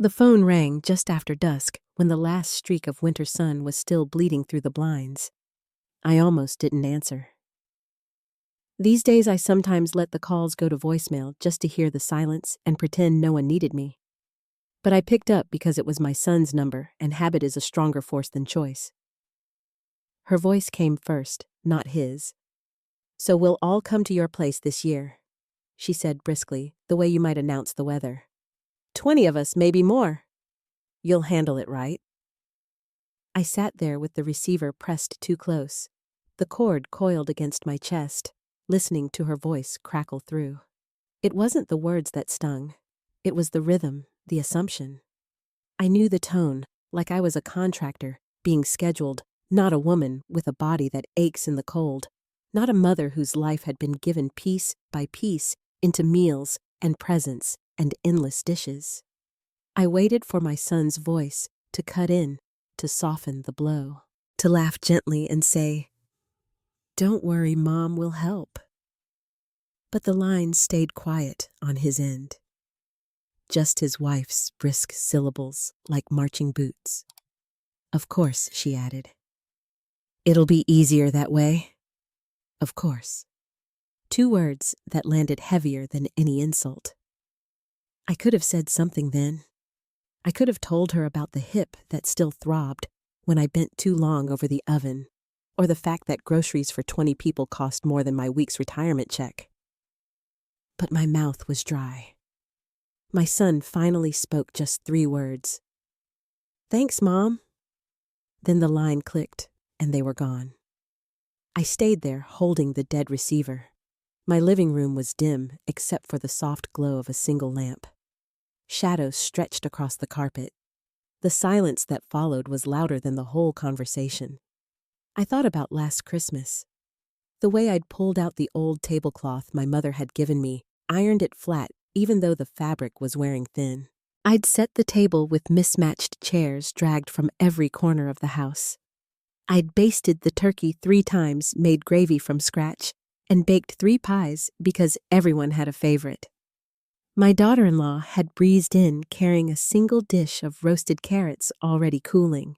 The phone rang just after dusk when the last streak of winter sun was still bleeding through the blinds. I almost didn't answer. These days I sometimes let the calls go to voicemail just to hear the silence and pretend no one needed me. But I picked up because it was my son's number, and habit is a stronger force than choice. Her voice came first, not his. "So we'll all come to your place this year," she said briskly, the way you might announce the weather. 20 of us, maybe more. You'll handle it, right? I sat there with the receiver pressed too close, the cord coiled against my chest, listening to her voice crackle through. It wasn't the words that stung. It was the rhythm, the assumption. I knew the tone, like I was a contractor, being scheduled, not a woman with a body that aches in the cold, not a mother whose life had been given piece by piece into meals and presents and endless dishes. I waited for my son's voice to cut in, to soften the blow, to laugh gently and say, "Don't worry, Mom will help." But the line stayed quiet on his end. Just his wife's brisk syllables like marching boots. "Of course," she added. "It'll be easier that way." Of course. 2 words that landed heavier than any insult. I could have said something then. I could have told her about the hip that still throbbed when I bent too long over the oven, or the fact that groceries for 20 people cost more than my week's retirement check. But my mouth was dry. My son finally spoke just 3 words. "Thanks, Mom." Then the line clicked, and they were gone. I stayed there holding the dead receiver. My living room was dim except for the soft glow of a single lamp. Shadows stretched across the carpet. The silence that followed was louder than the whole conversation. I thought about last Christmas. The way I'd pulled out the old tablecloth my mother had given me, ironed it flat even though the fabric was wearing thin. I'd set the table with mismatched chairs dragged from every corner of the house. I'd basted the turkey 3 times, made gravy from scratch, and baked 3 pies because everyone had a favorite. My daughter-in-law had breezed in carrying a single dish of roasted carrots already cooling.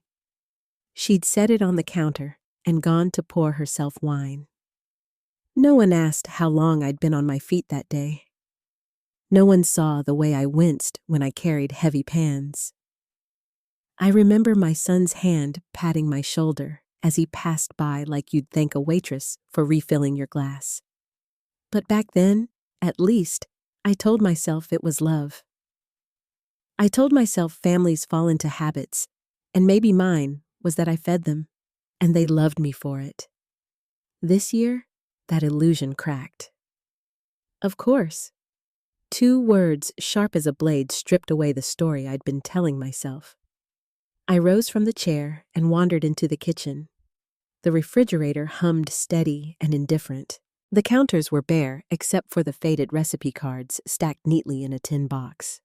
She'd set it on the counter and gone to pour herself wine. No one asked how long I'd been on my feet that day. No one saw the way I winced when I carried heavy pans. I remember my son's hand patting my shoulder as he passed by like you'd thank a waitress for refilling your glass. But back then, at least, I told myself it was love. I told myself families fall into habits, and maybe mine was that I fed them, and they loved me for it. This year, that illusion cracked. Of course. 2 words sharp as a blade stripped away the story I'd been telling myself. I rose from the chair and wandered into the kitchen. The refrigerator hummed steady and indifferent. The counters were bare except for the faded recipe cards stacked neatly in a tin box.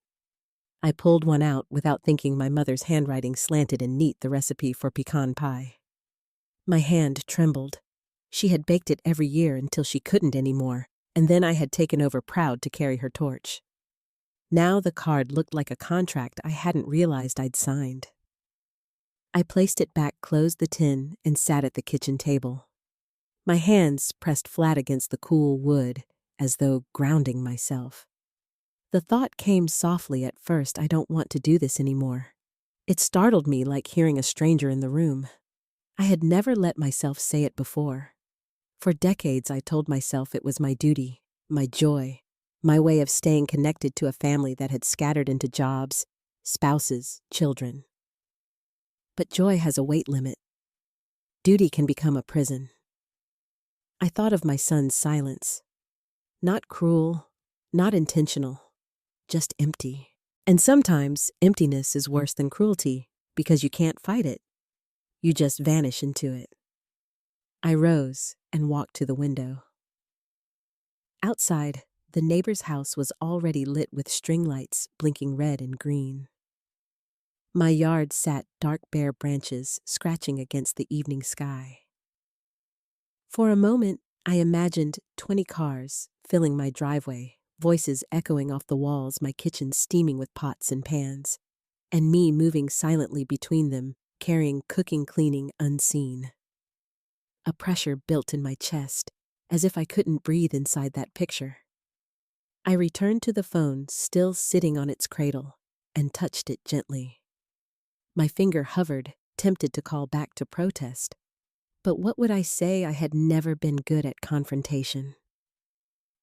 I pulled one out without thinking my mother's handwriting slanted and neat the recipe for pecan pie. My hand trembled. She had baked it every year until she couldn't anymore, and then I had taken over proud to carry her torch. Now the card looked like a contract I hadn't realized I'd signed. I placed it back, closed the tin, and sat at the kitchen table. My hands pressed flat against the cool wood, as though grounding myself. The thought came softly at first, I don't want to do this anymore. It startled me like hearing a stranger in the room. I had never let myself say it before. For decades I told myself it was my duty, my joy, my way of staying connected to a family that had scattered into jobs, spouses, children. But joy has a weight limit. Duty can become a prison. I thought of my son's silence. Not cruel, not intentional, just empty. And sometimes emptiness is worse than cruelty because you can't fight it. You just vanish into it. I rose and walked to the window. Outside, the neighbor's house was already lit with string lights blinking red and green. My yard sat dark bare branches scratching against the evening sky. For a moment, I imagined 20 cars filling my driveway, voices echoing off the walls, my kitchen steaming with pots and pans. and me moving silently between them, carrying cooking cleaning unseen. A pressure built in my chest, as if I couldn't breathe inside that picture. I returned to the phone, still sitting on its cradle, and touched it gently. My finger hovered, tempted to call back to protest. But what would I say? I had never been good at confrontation.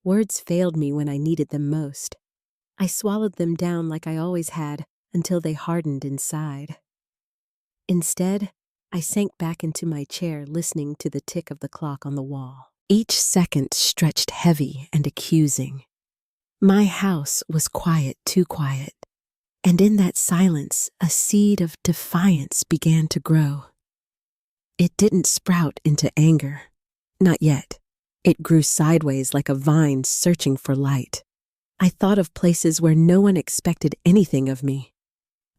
Words failed me when I needed them most. I swallowed them down like I always had until they hardened inside. Instead, I sank back into my chair, listening to the tick of the clock on the wall. Each second stretched heavy and accusing. My house was quiet, too quiet, and in that silence, a seed of defiance began to grow. It didn't sprout into anger. Not yet. It grew sideways like a vine searching for light. I thought of places where no one expected anything of me.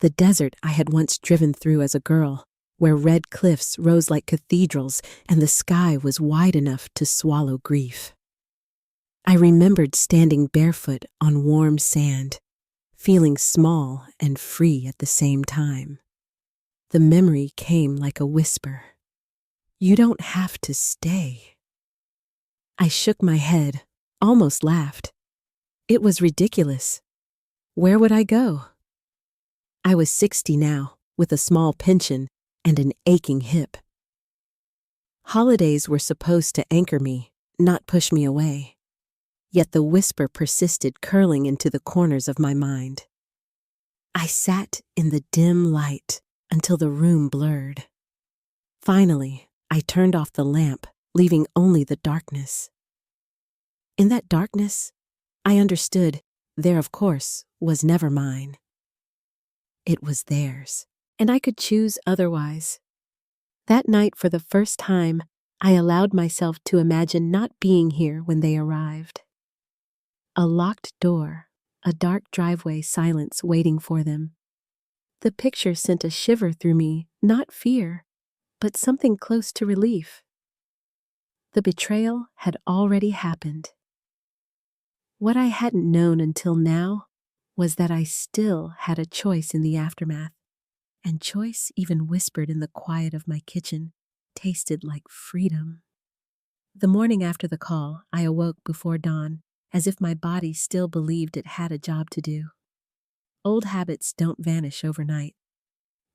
The desert I had once driven through as a girl, where red cliffs rose like cathedrals and the sky was wide enough to swallow grief. I remembered standing barefoot on warm sand, feeling small and free at the same time. The memory came like a whisper. You don't have to stay. I shook my head, almost laughed. It was ridiculous. Where would I go? I was 60 now, with a small pension and an aching hip. Holidays were supposed to anchor me, not push me away. Yet the whisper persisted, curling into the corners of my mind. I sat in the dim light until the room blurred. Finally, I turned off the lamp, leaving only the darkness. In that darkness, I understood there, of course, was never mine. It was theirs, and I could choose otherwise. That night, for the first time, I allowed myself to imagine not being here when they arrived. A locked door, a dark driveway, silence waiting for them. The picture sent a shiver through me, not fear, but something close to relief. The betrayal had already happened. What I hadn't known until now was that I still had a choice in the aftermath, and choice, even whispered in the quiet of my kitchen, tasted like freedom. The morning after the call, I awoke before dawn, as if my body still believed it had a job to do. Old habits don't vanish overnight.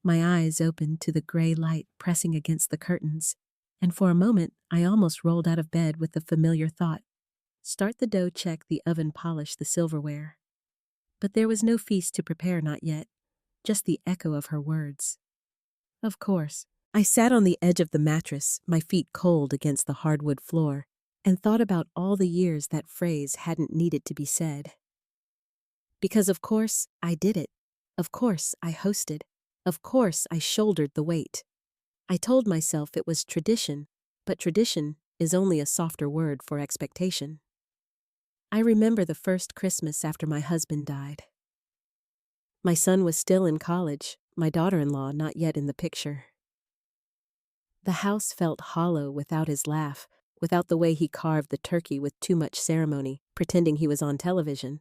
My eyes opened to the gray light pressing against the curtains, and for a moment I almost rolled out of bed with the familiar thought, start the dough, check the oven, polish the silverware. But there was no feast to prepare, not yet, just the echo of her words. Of course, I sat on the edge of the mattress, my feet cold against the hardwood floor, and thought about all the years that phrase hadn't needed to be said. Because of course I did it. Of course I hosted. Of course I shouldered the weight. I told myself it was tradition, but tradition is only a softer word for expectation. I remember the first Christmas after my husband died. My son was still in college, my daughter-in-law not yet in the picture. The house felt hollow without his laugh, without the way he carved the turkey with too much ceremony, pretending he was on television.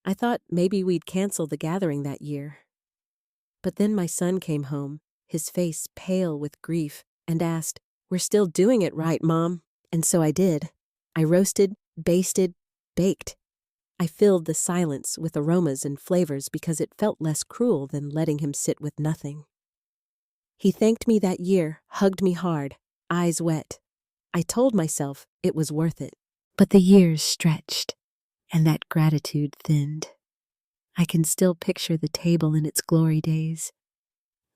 I thought maybe we'd cancel the gathering that year. But then my son came home, his face pale with grief, and asked, "We're still doing it right, Mom?" And so I did. I roasted, basted, baked. I filled the silence with aromas and flavors because it felt less cruel than letting him sit with nothing. He thanked me that year, hugged me hard, eyes wet. I told myself it was worth it. But the years stretched, and that gratitude thinned. I can still picture the table in its glory days.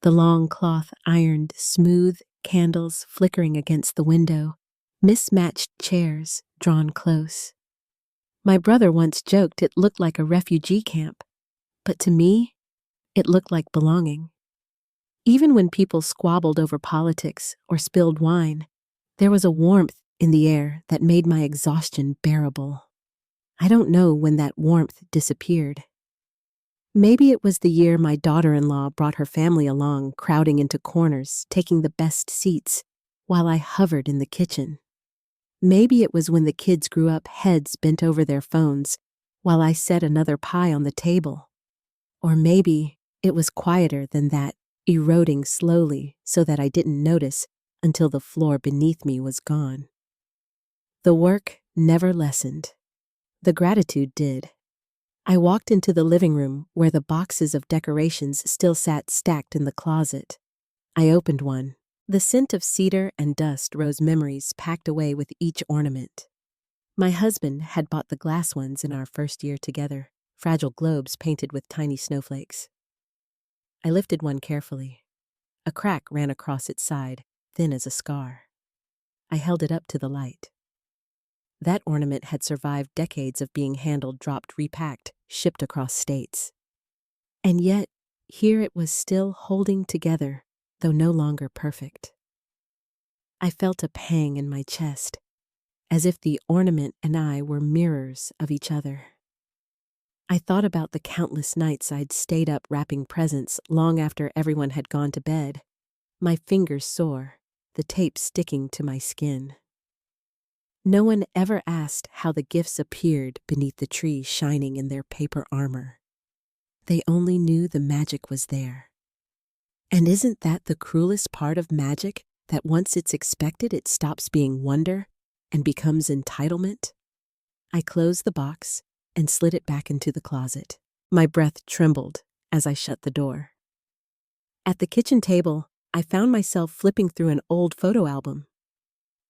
The long cloth ironed, smooth, candles flickering against the window, mismatched chairs drawn close. My brother once joked it looked like a refugee camp, but to me, it looked like belonging. Even when people squabbled over politics or spilled wine, there was a warmth in the air that made my exhaustion bearable. I don't know when that warmth disappeared. Maybe it was the year my daughter-in-law brought her family along, crowding into corners, taking the best seats, while I hovered in the kitchen. Maybe it was when the kids grew up, heads bent over their phones, while I set another pie on the table. Or maybe It was quieter than that, eroding slowly so that I didn't notice until the floor beneath me was gone. The work never lessened. The gratitude did. I walked into the living room where the boxes of decorations still sat stacked in the closet. I opened one. The scent of cedar and dust rose memories packed away with each ornament. My husband had bought the glass ones in our first year together, fragile globes painted with tiny snowflakes. I lifted one carefully. A crack ran across its side, thin as a scar. I held it up to the light. That ornament had survived decades of being handled, dropped, repacked, shipped across states. And yet, here it was still holding together, though no longer perfect. I felt a pang in my chest, as if the ornament and I were mirrors of each other. I thought about the countless nights I'd stayed up wrapping presents long after everyone had gone to bed, my fingers sore, the tape sticking to my skin. No one ever asked how the gifts appeared beneath the tree shining in their paper armor. They only knew the magic was there. And isn't that the cruelest part of magic, that once it's expected it stops being wonder and becomes entitlement? I closed the box and slid it back into the closet. My breath trembled as I shut the door. At the kitchen table, I found myself flipping through an old photo album.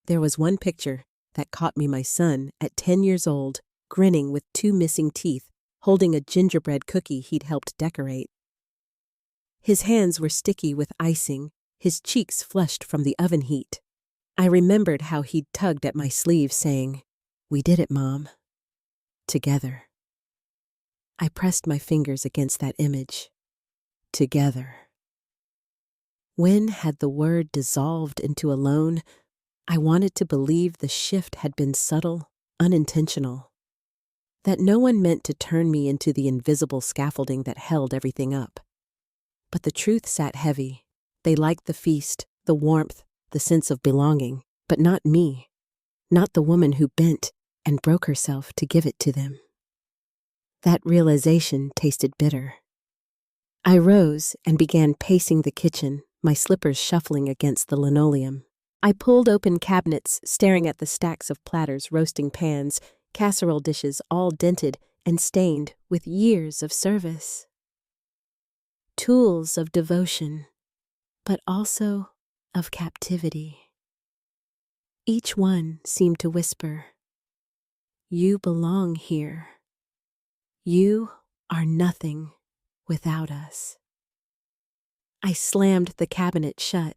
There was one picture that caught me, my son, at 10 years old, grinning with 2 missing teeth, holding a gingerbread cookie he'd helped decorate. His hands were sticky with icing, his cheeks flushed from the oven heat. I remembered how he'd tugged at my sleeve, saying, "We did it, Mom. Together." I pressed my fingers against that image. Together. When had the word dissolved into alone, I wanted to believe the shift had been subtle, unintentional. That no one meant to turn me into the invisible scaffolding that held everything up. But the truth sat heavy. They liked the feast, the warmth, the sense of belonging, but not me, not the woman who bent and broke herself to give it to them. That realization tasted bitter. I rose and began pacing the kitchen, my slippers shuffling against the linoleum. I pulled open cabinets, staring at the stacks of platters, roasting pans, casserole dishes all dented and stained with years of service. Tools of devotion, but also of captivity. Each one seemed to whisper, "You belong here. You are nothing without us." I slammed the cabinet shut.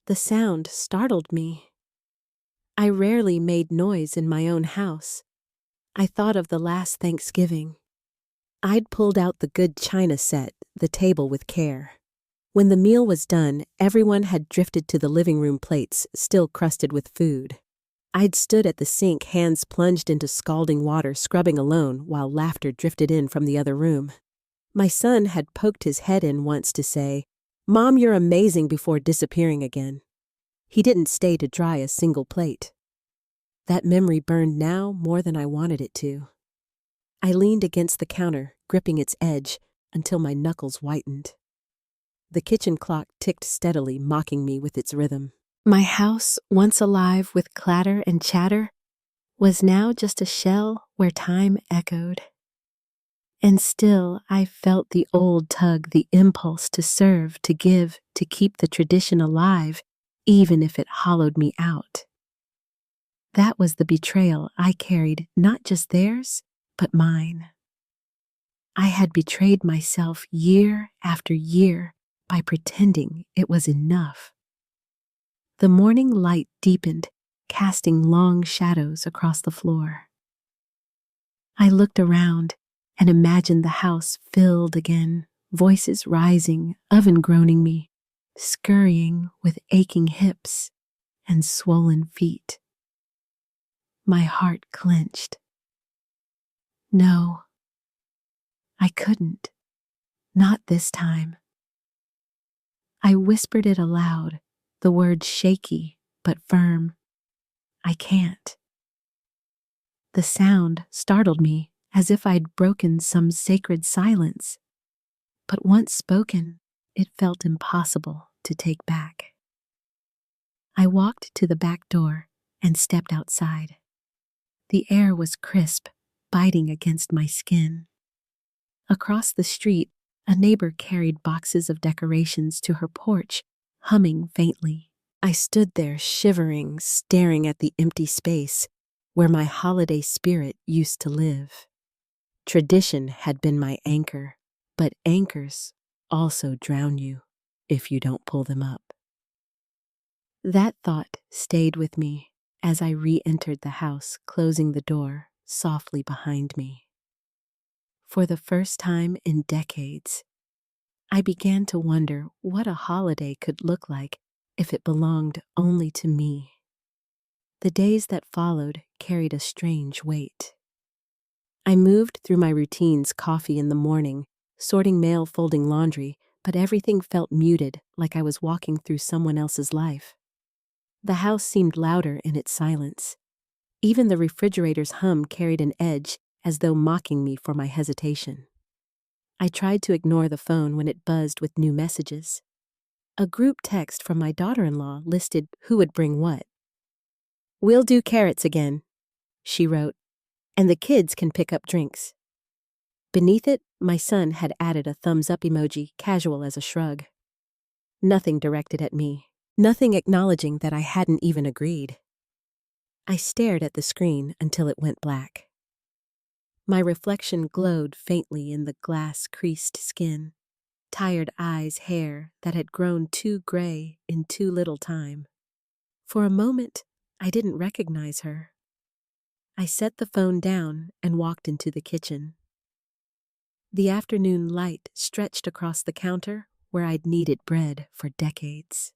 The sound startled me. I rarely made noise in my own house. I thought of the last Thanksgiving. I'd pulled out the good china set, the table with care. When the meal was done, everyone had drifted to the living room plates, still crusted with food. I'd stood at the sink, hands plunged into scalding water, scrubbing alone, while laughter drifted in from the other room. My son had poked his head in once to say, "Mom, you're amazing," before disappearing again. He didn't stay to dry a single plate. That memory burned now more than I wanted it to. I leaned against the counter, gripping its edge, until my knuckles whitened. The kitchen clock ticked steadily, mocking me with its rhythm. My house, once alive with clatter and chatter, was now just a shell where time echoed. And still I felt the old tug, the impulse to serve, to give, to keep the tradition alive, even if it hollowed me out. That was the betrayal I carried, not just theirs, but mine. I had betrayed myself year after year by pretending it was enough. The morning light deepened, casting long shadows across the floor. I looked around and imagined the house filled again, voices rising, oven groaning me, scurrying with aching hips and swollen feet. My heart clenched. No, I couldn't. Not this time. I whispered it aloud, the words shaky but firm. I can't. The sound startled me, as if I'd broken some sacred silence. but once spoken, it felt impossible to take back. I walked to the back door and stepped outside. The air was crisp, biting against my skin. Across the street, a neighbor carried boxes of decorations to her porch, humming faintly. I stood there shivering, staring at the empty space where my holiday spirit used to live. Tradition had been my anchor, but anchors also drown you if you don't pull them up. That thought stayed with me as I re-entered the house, closing the door softly behind me. For the first time in decades, I began to wonder what a holiday could look like if it belonged only to me. The days that followed carried a strange weight. I moved through my routines: coffee in the morning, sorting mail, folding laundry, but everything felt muted, like I was walking through someone else's life. The house seemed louder in its silence. Even the refrigerator's hum carried an edge, as though mocking me for my hesitation. I tried to ignore the phone when it buzzed with new messages. A group text from my daughter-in-law listed who would bring what. "We'll do carrots again," she wrote, "and the kids can pick up drinks." Beneath it, my son had added a thumbs-up emoji, casual as a shrug. Nothing directed at me, nothing acknowledging that I hadn't even agreed. I stared at the screen until it went black. My reflection glowed faintly in the glass-creased skin, tired eyes, hair that had grown too gray in too little time. For a moment, I didn't recognize her. I set the phone down and walked into the kitchen. The afternoon light stretched across the counter where I'd kneaded bread for decades.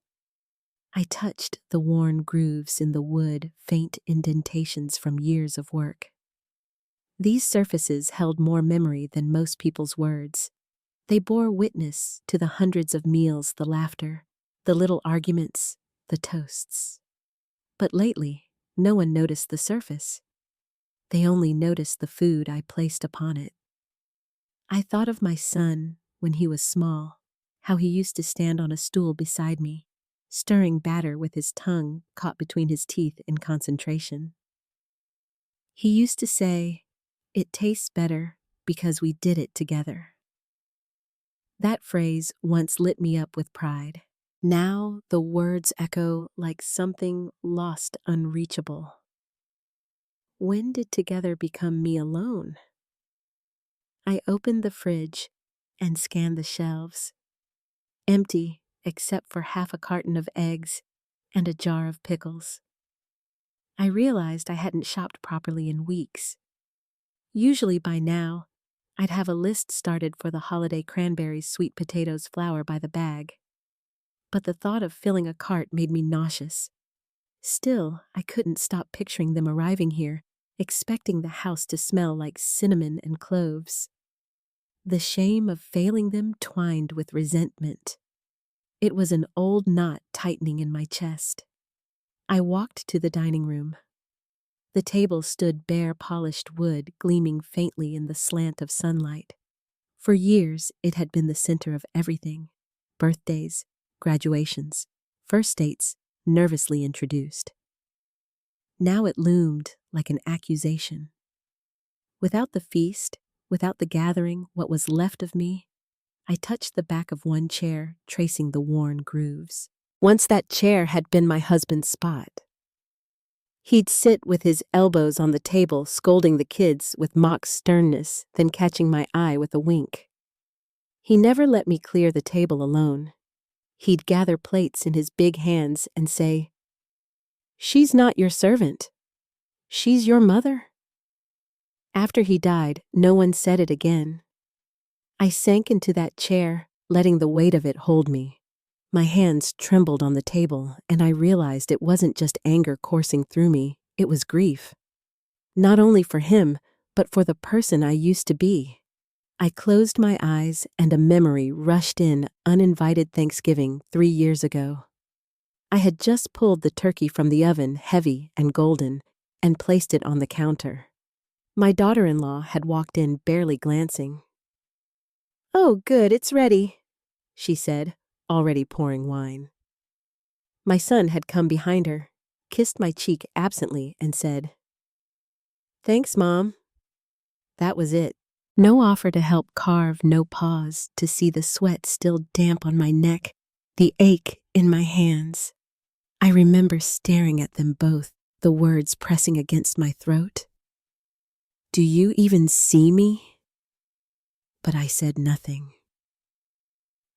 I touched the worn grooves in the wood, faint indentations from years of work. These surfaces held more memory than most people's words. They bore witness to the hundreds of meals, the laughter, the little arguments, the toasts. But lately, no one noticed the surface. They only noticed the food I placed upon it. I thought of my son when he was small, how he used to stand on a stool beside me, stirring batter with his tongue caught between his teeth in concentration. He used to say, "It tastes better because we did it together." That phrase once lit me up with pride. Now the words echo like something lost, unreachable. When did together become me alone? I opened the fridge and scanned the shelves. Empty except for half a carton of eggs and a jar of pickles. I realized I hadn't shopped properly in weeks. Usually by now, I'd have a list started for the holiday: cranberries, sweet potatoes, flour by the bag. But the thought of filling a cart made me nauseous. Still, I couldn't stop picturing them arriving here, expecting the house to smell like cinnamon and cloves. The shame of failing them twined with resentment. It was an old knot tightening in my chest. I walked to the dining room. The table stood bare, polished wood, gleaming faintly in the slant of sunlight. For years, it had been the center of everything: birthdays, graduations, first dates, nervously introduced. Now it loomed like an accusation. Without the feast, without the gathering, what was left of me, I touched the back of one chair, tracing the worn grooves. Once that chair had been my husband's spot. He'd sit with his elbows on the table, scolding the kids with mock sternness, then catching my eye with a wink. He never let me clear the table alone. He'd gather plates in his big hands and say, "She's not your servant. She's your mother." After he died, no one said it again. I sank into that chair, letting the weight of it hold me. My hands trembled on the table, and I realized it wasn't just anger coursing through me, it was grief. Not only for him, but for the person I used to be. I closed my eyes, and a memory rushed in: uninvited Thanksgiving 3 years ago. I had just pulled the turkey from the oven, heavy and golden, and placed it on the counter. My daughter-in-law had walked in, barely glancing. "Oh, good, it's ready," she said, already pouring wine. My son had come behind her, kissed my cheek absently, and said, "Thanks, Mom." That was it. No offer to help carve, no pause to see the sweat still damp on my neck, the ache in my hands. I remember staring at them both, the words pressing against my throat. "Do you even see me?" But I said nothing.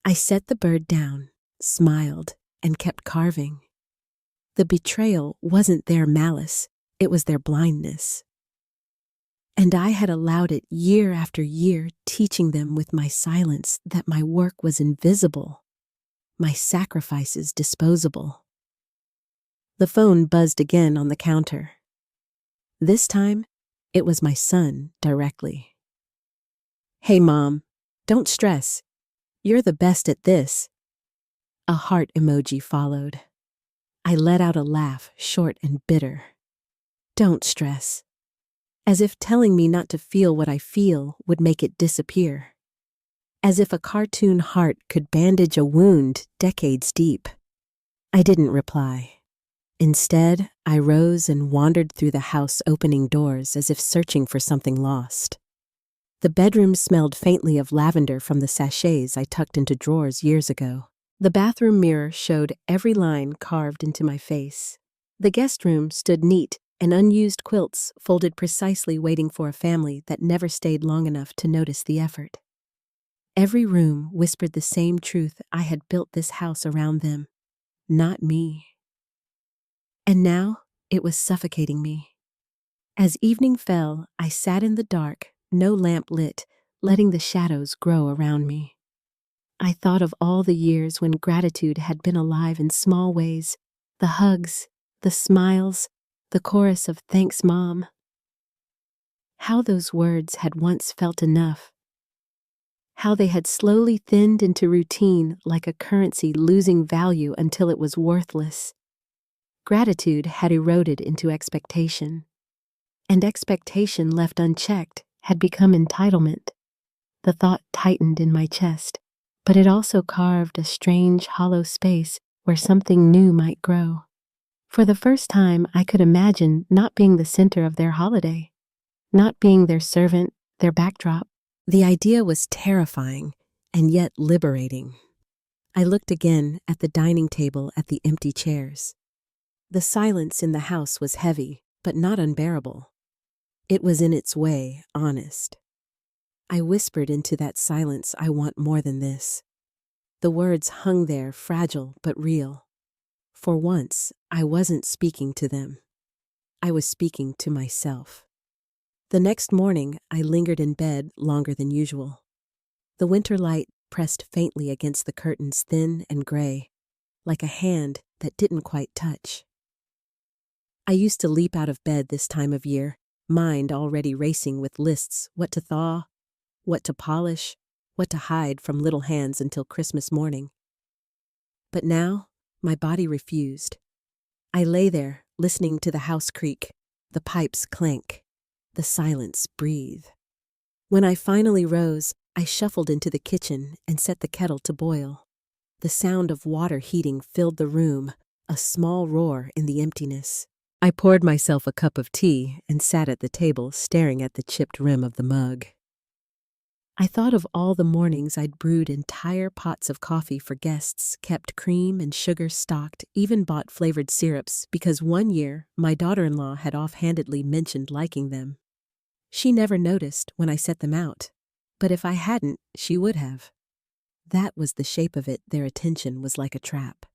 I set the bird down, smiled, and kept carving. The betrayal wasn't their malice, it was their blindness. And I had allowed it year after year, teaching them with my silence that my work was invisible, my sacrifices disposable. The phone buzzed again on the counter. This time, it was my son directly. "Hey, Mom, don't stress. You're the best at this." A heart emoji followed. I let out a laugh, short and bitter. "Don't stress." As if telling me not to feel what I feel would make it disappear. As if a cartoon heart could bandage a wound decades deep. I didn't reply. Instead, I rose and wandered through the house, opening doors as if searching for something lost. The bedroom smelled faintly of lavender from the sachets I tucked into drawers years ago. The bathroom mirror showed every line carved into my face. The guest room stood neat, and unused quilts folded precisely, waiting for a family that never stayed long enough to notice the effort. Every room whispered the same truth: I had built this house around them, not me. And now it was suffocating me. As evening fell, I sat in the dark, no lamp lit, letting the shadows grow around me. I thought of all the years when gratitude had been alive in small ways, the hugs, the smiles, the chorus of "Thanks, Mom." How those words had once felt enough. How they had slowly thinned into routine, like a currency losing value until it was worthless. Gratitude had eroded into expectation. And expectation left unchecked had become entitlement. The thought tightened in my chest, but it also carved a strange, hollow space where something new might grow. For the first time, I could imagine not being the center of their holiday, not being their servant, their backdrop. The idea was terrifying and yet liberating. I looked again at the dining table, at the empty chairs. The silence in the house was heavy, but not unbearable. It was in its way honest. I whispered into that silence, "I want more than this." The words hung there, fragile but real. For once, I wasn't speaking to them. I was speaking to myself. The next morning, I lingered in bed longer than usual. The winter light pressed faintly against the curtains, thin and gray, like a hand that didn't quite touch. I used to leap out of bed this time of year, mind already racing with lists: what to thaw, what to polish, what to hide from little hands until Christmas morning. But now, my body refused. I lay there, listening to the house creak, the pipes clank, the silence breathe. When I finally rose, I shuffled into the kitchen and set the kettle to boil. The sound of water heating filled the room, a small roar in the emptiness. I poured myself a cup of tea and sat at the table, staring at the chipped rim of the mug. I thought of all the mornings I'd brewed entire pots of coffee for guests, kept cream and sugar stocked, even bought flavored syrups because one year my daughter-in-law had offhandedly mentioned liking them. She never noticed when I set them out, but if I hadn't, she would have. That was the shape of it. Their attention was like a trap.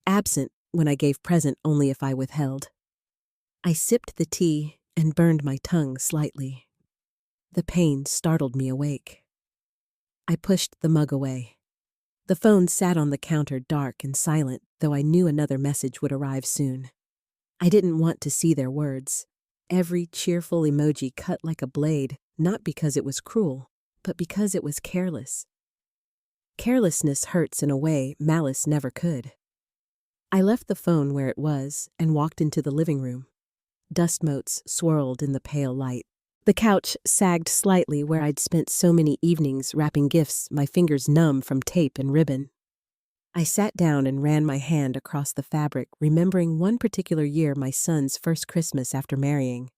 Absent when I gave, present only if I withheld. I sipped the tea and burned my tongue slightly. The pain startled me awake. I pushed the mug away. The phone sat on the counter, dark and silent, though I knew another message would arrive soon. I didn't want to see their words. Every cheerful emoji cut like a blade, not because it was cruel, but because it was careless. Carelessness hurts in a way malice never could. I left the phone where it was and walked into the living room. Dust motes swirled in the pale light. The couch sagged slightly where I'd spent so many evenings wrapping gifts, my fingers numb from tape and ribbon. I sat down and ran my hand across the fabric, remembering one particular year, my son's first Christmas after marrying.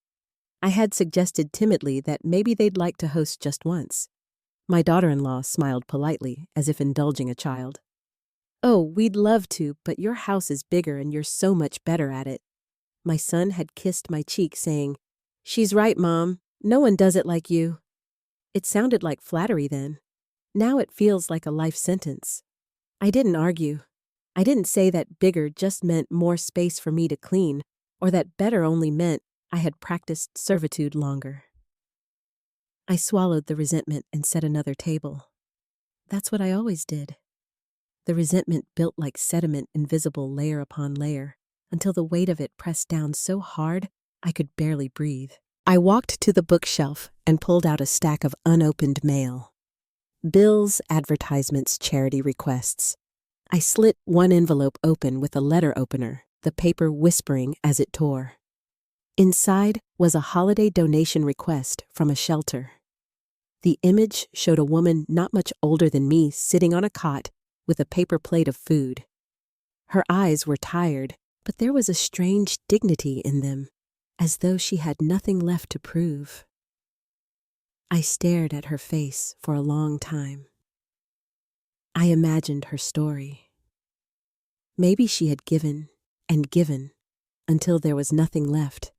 I had suggested timidly that maybe they'd like to host just once. My daughter-in-law smiled politely, as if indulging a child. "Oh, we'd love to, but your house is bigger and you're so much better at it." My son had kissed my cheek, saying, "She's right, Mom. No one does it like you." It sounded like flattery then. Now it feels like a life sentence. I didn't argue. I didn't say that bigger just meant more space for me to clean, or that better only meant I had practiced servitude longer. I swallowed the resentment and set another table. That's what I always did. The resentment built like sediment, invisible layer upon layer, until the weight of it pressed down so hard I could barely breathe. I walked to the bookshelf and pulled out a stack of unopened mail. Bills, advertisements, charity requests. I slit one envelope open with a letter opener, the paper whispering as it tore. Inside was a holiday donation request from a shelter. The image showed a woman not much older than me sitting on a cot with a paper plate of food. Her eyes were tired, but there was a strange dignity in them, as though she had nothing left to prove. I stared at her face for a long time. I imagined her story. Maybe she had given and given until there was nothing left,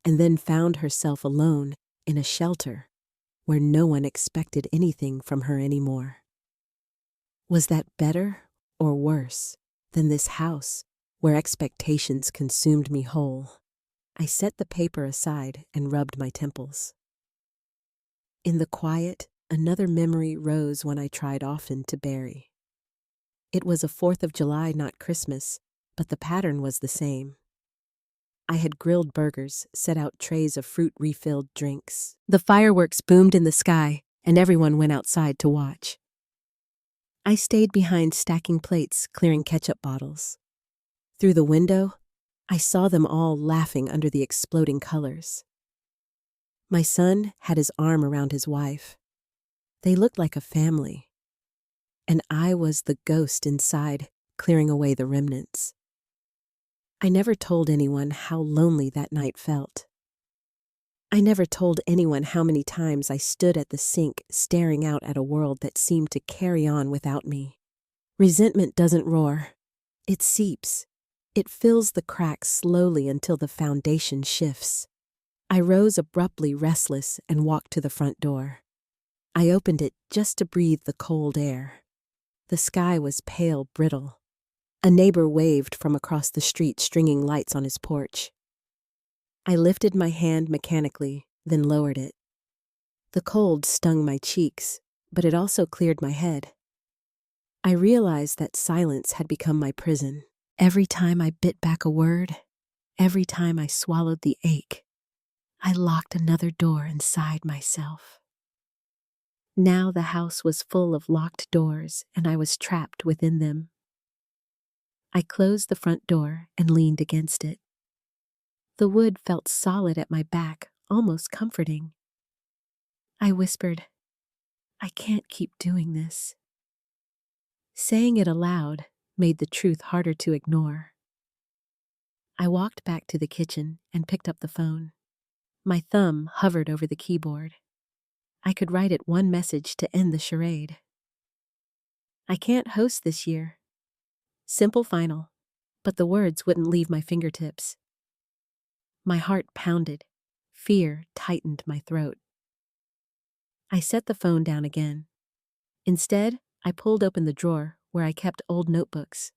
and then found herself alone in a shelter where no one expected anything from her anymore. Was that better or worse than this house where expectations consumed me whole? I set the paper aside and rubbed my temples. In the quiet, another memory rose one I tried often to bury. It was a 4th of July, not Christmas, but the pattern was the same. I had grilled burgers, set out trays of fruit-refilled drinks. The fireworks boomed in the sky, and everyone went outside to watch. I stayed behind stacking plates, clearing ketchup bottles. Through the window, I saw them all laughing under the exploding colors. My son had his arm around his wife. They looked like a family. And I was the ghost inside, clearing away the remnants. I never told anyone how lonely that night felt. I never told anyone how many times I stood at the sink staring out at a world that seemed to carry on without me. Resentment doesn't roar. It seeps. It fills the cracks slowly until the foundation shifts. I rose abruptly, restless, and walked to the front door. I opened it just to breathe the cold air. The sky was pale, brittle. A neighbor waved from across the street, stringing lights on his porch. I lifted my hand mechanically, then lowered it. The cold stung my cheeks, but it also cleared my head. I realized that silence had become my prison. Every time I bit back a word, every time I swallowed the ache, I locked another door inside myself. Now the house was full of locked doors, and I was trapped within them. I closed the front door and leaned against it. The wood felt solid at my back, almost comforting. I whispered, "I can't keep doing this." Saying it aloud made the truth harder to ignore. I walked back to the kitchen and picked up the phone. My thumb hovered over the keyboard. I could write it one message to end the charade. "I can't host this year." Simple final, but the words wouldn't leave my fingertips. My heart pounded. Fear tightened my throat. I set the phone down again. Instead, I pulled open the drawer where I kept old notebooks.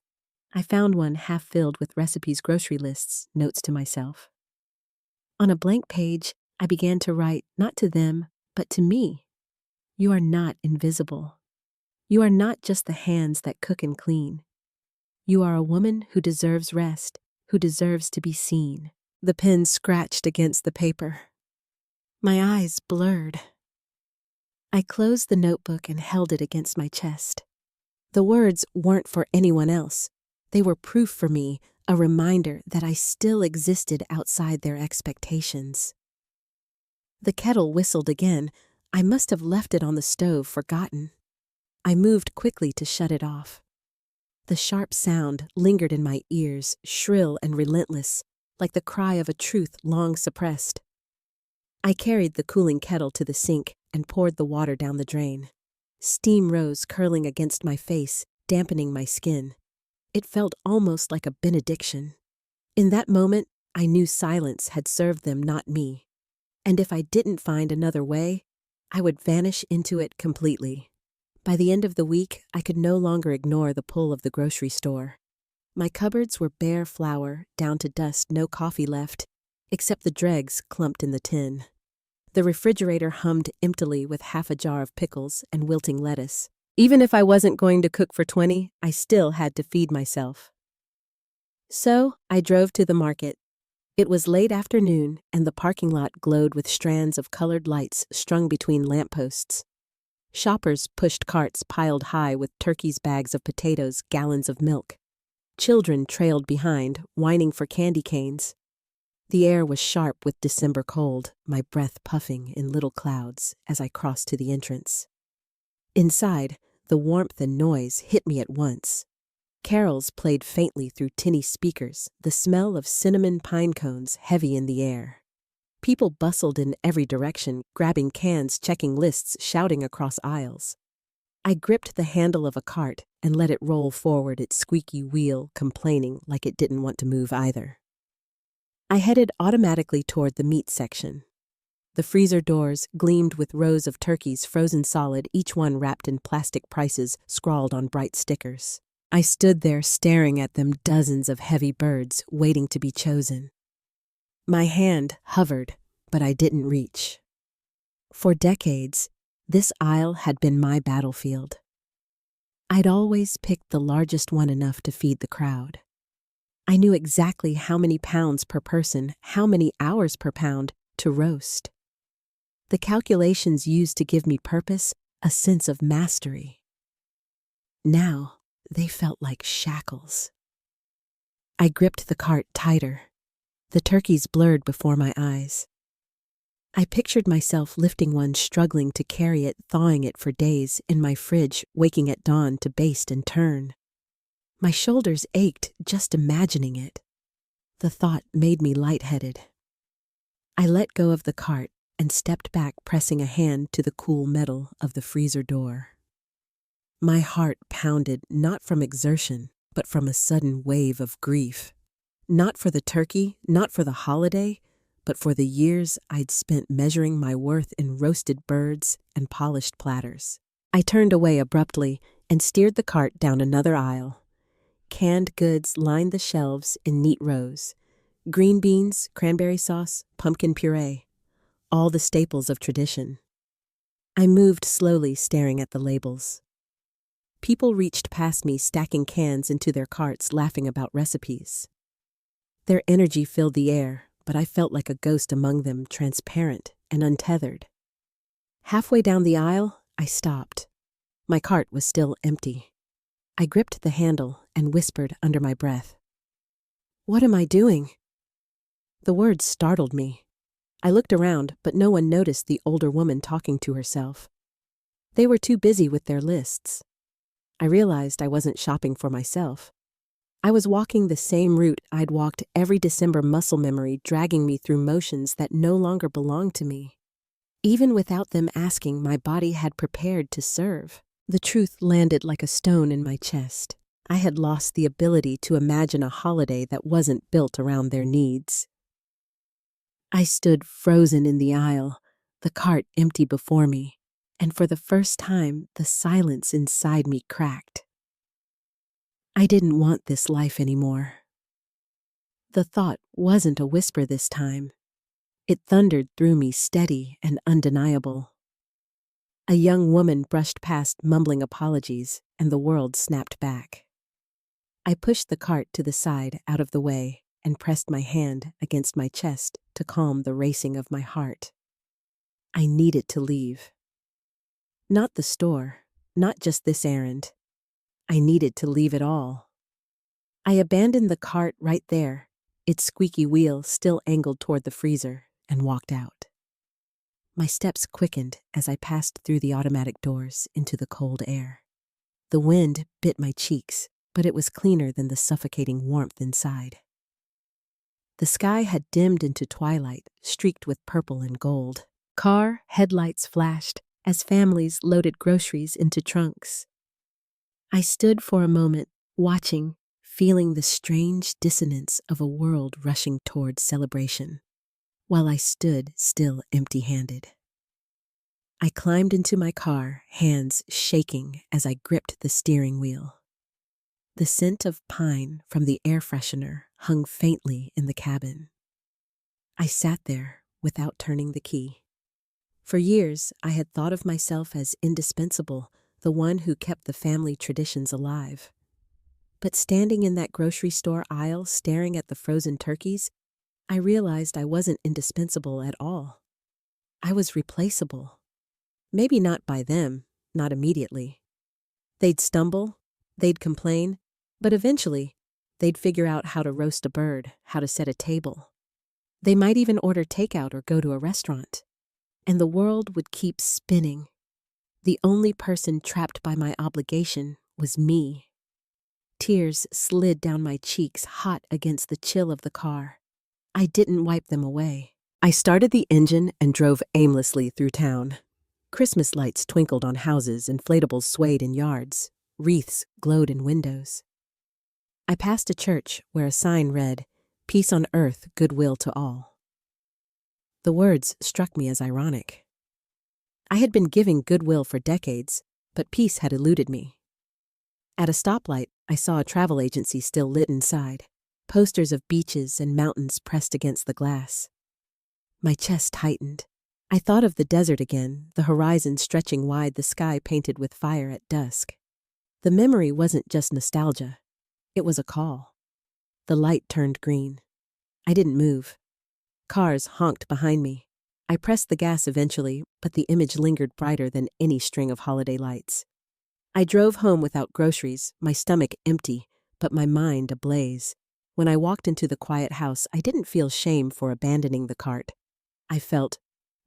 I found one half filled with recipes, grocery lists, notes to myself. On a blank page, I began to write, not to them, but to me. You are not invisible. You are not just the hands that cook and clean. You are a woman who deserves rest, who deserves to be seen. The pen scratched against the paper. My eyes blurred. I closed the notebook and held it against my chest. The words weren't for anyone else. They were proof for me, a reminder that I still existed outside their expectations. The kettle whistled again. I must have left it on the stove, forgotten. I moved quickly to shut it off. The sharp sound lingered in my ears, shrill and relentless, like the cry of a truth long suppressed. I carried the cooling kettle to the sink and poured the water down the drain. Steam rose, curling against my face, dampening my skin. It felt almost like a benediction. In that moment, I knew silence had served them, not me. And if I didn't find another way, I would vanish into it completely. By the end of the week, I could no longer ignore the pull of the grocery store. My cupboards were bare flour, down to dust, no coffee left, except the dregs clumped in the tin. The refrigerator hummed emptily with half a jar of pickles and wilting lettuce. Even if I wasn't going to cook for 20, I still had to feed myself. So, I drove to the market. It was late afternoon, and the parking lot glowed with strands of colored lights strung between lampposts. Shoppers pushed carts piled high with turkeys, bags of potatoes, gallons of milk. Children trailed behind, whining for candy canes. The air was sharp with December cold, my breath puffing in little clouds as I crossed to the entrance. Inside, the warmth and noise hit me at once. Carols played faintly through tinny speakers, the smell of cinnamon pine cones heavy in the air. People bustled in every direction, grabbing cans, checking lists, shouting across aisles. I gripped the handle of a cart and let it roll forward, its squeaky wheel complaining like it didn't want to move either. I headed automatically toward the meat section. The freezer doors gleamed with rows of turkeys frozen solid, each one wrapped in plastic prices scrawled on bright stickers. I stood there staring at them, dozens of heavy birds waiting to be chosen. My hand hovered, but I didn't reach. For decades, this aisle had been my battlefield. I'd always picked the largest one enough to feed the crowd. I knew exactly how many pounds per person, how many hours per pound to roast. The calculations used to give me purpose, a sense of mastery. Now, they felt like shackles. I gripped the cart tighter. The turkeys blurred before my eyes. I pictured myself lifting one, struggling to carry it, thawing it for days in my fridge, waking at dawn to baste and turn. My shoulders ached just imagining it. The thought made me lightheaded. I let go of the cart and stepped back, pressing a hand to the cool metal of the freezer door. My heart pounded, not from exertion, but from a sudden wave of grief. Not for the turkey, not for the holiday, but for the years I'd spent measuring my worth in roasted birds and polished platters. I turned away abruptly and steered the cart down another aisle. Canned goods lined the shelves in neat rows. Green beans, cranberry sauce, pumpkin puree, all the staples of tradition. I moved slowly, staring at the labels. People reached past me, stacking cans into their carts, laughing about recipes. Their energy filled the air, but I felt like a ghost among them, transparent and untethered. Halfway down the aisle, I stopped. My cart was still empty. I gripped the handle and whispered under my breath, "What am I doing?" The words startled me. I looked around, but no one noticed the older woman talking to herself. They were too busy with their lists. I realized I wasn't shopping for myself. I was walking the same route I'd walked every December, muscle memory dragging me through motions that no longer belonged to me. Even without them asking, my body had prepared to serve. The truth landed like a stone in my chest. I had lost the ability to imagine a holiday that wasn't built around their needs. I stood frozen in the aisle, the cart empty before me, and for the first time, the silence inside me cracked. I didn't want this life anymore. The thought wasn't a whisper this time. It thundered through me, steady and undeniable. A young woman brushed past, mumbling apologies, and the world snapped back. I pushed the cart to the side, out of the way, and pressed my hand against my chest to calm the racing of my heart. I needed to leave. Not the store, not just this errand. I needed to leave it all. I abandoned the cart right there, its squeaky wheel still angled toward the freezer, and walked out. My steps quickened as I passed through the automatic doors into the cold air. The wind bit my cheeks, but it was cleaner than the suffocating warmth inside. The sky had dimmed into twilight, streaked with purple and gold. Car headlights flashed as families loaded groceries into trunks. I stood for a moment, watching, feeling the strange dissonance of a world rushing toward celebration, while I stood still empty-handed. I climbed into my car, hands shaking as I gripped the steering wheel. The scent of pine from the air freshener hung faintly in the cabin. I sat there without turning the key. For years, I had thought of myself as indispensable, the one who kept the family traditions alive. But standing in that grocery store aisle staring at the frozen turkeys, I realized I wasn't indispensable at all. I was replaceable. Maybe not by them, not immediately. They'd stumble, they'd complain, but eventually, they'd figure out how to roast a bird, how to set a table. They might even order takeout or go to a restaurant. And the world would keep spinning. The only person trapped by my obligation was me. Tears slid down my cheeks, hot against the chill of the car. I didn't wipe them away. I started the engine and drove aimlessly through town. Christmas lights twinkled on houses, inflatables swayed in yards, wreaths glowed in windows. I passed a church where a sign read, "Peace on earth, goodwill to all." The words struck me as ironic. I had been giving goodwill for decades, but peace had eluded me. At a stoplight, I saw a travel agency still lit inside, posters of beaches and mountains pressed against the glass. My chest tightened. I thought of the desert again, the horizon stretching wide, the sky painted with fire at dusk. The memory wasn't just nostalgia. It was a call. The light turned green. I didn't move. Cars honked behind me. I pressed the gas eventually, but the image lingered brighter than any string of holiday lights. I drove home without groceries, my stomach empty, but my mind ablaze. When I walked into the quiet house, I didn't feel shame for abandoning the cart. I felt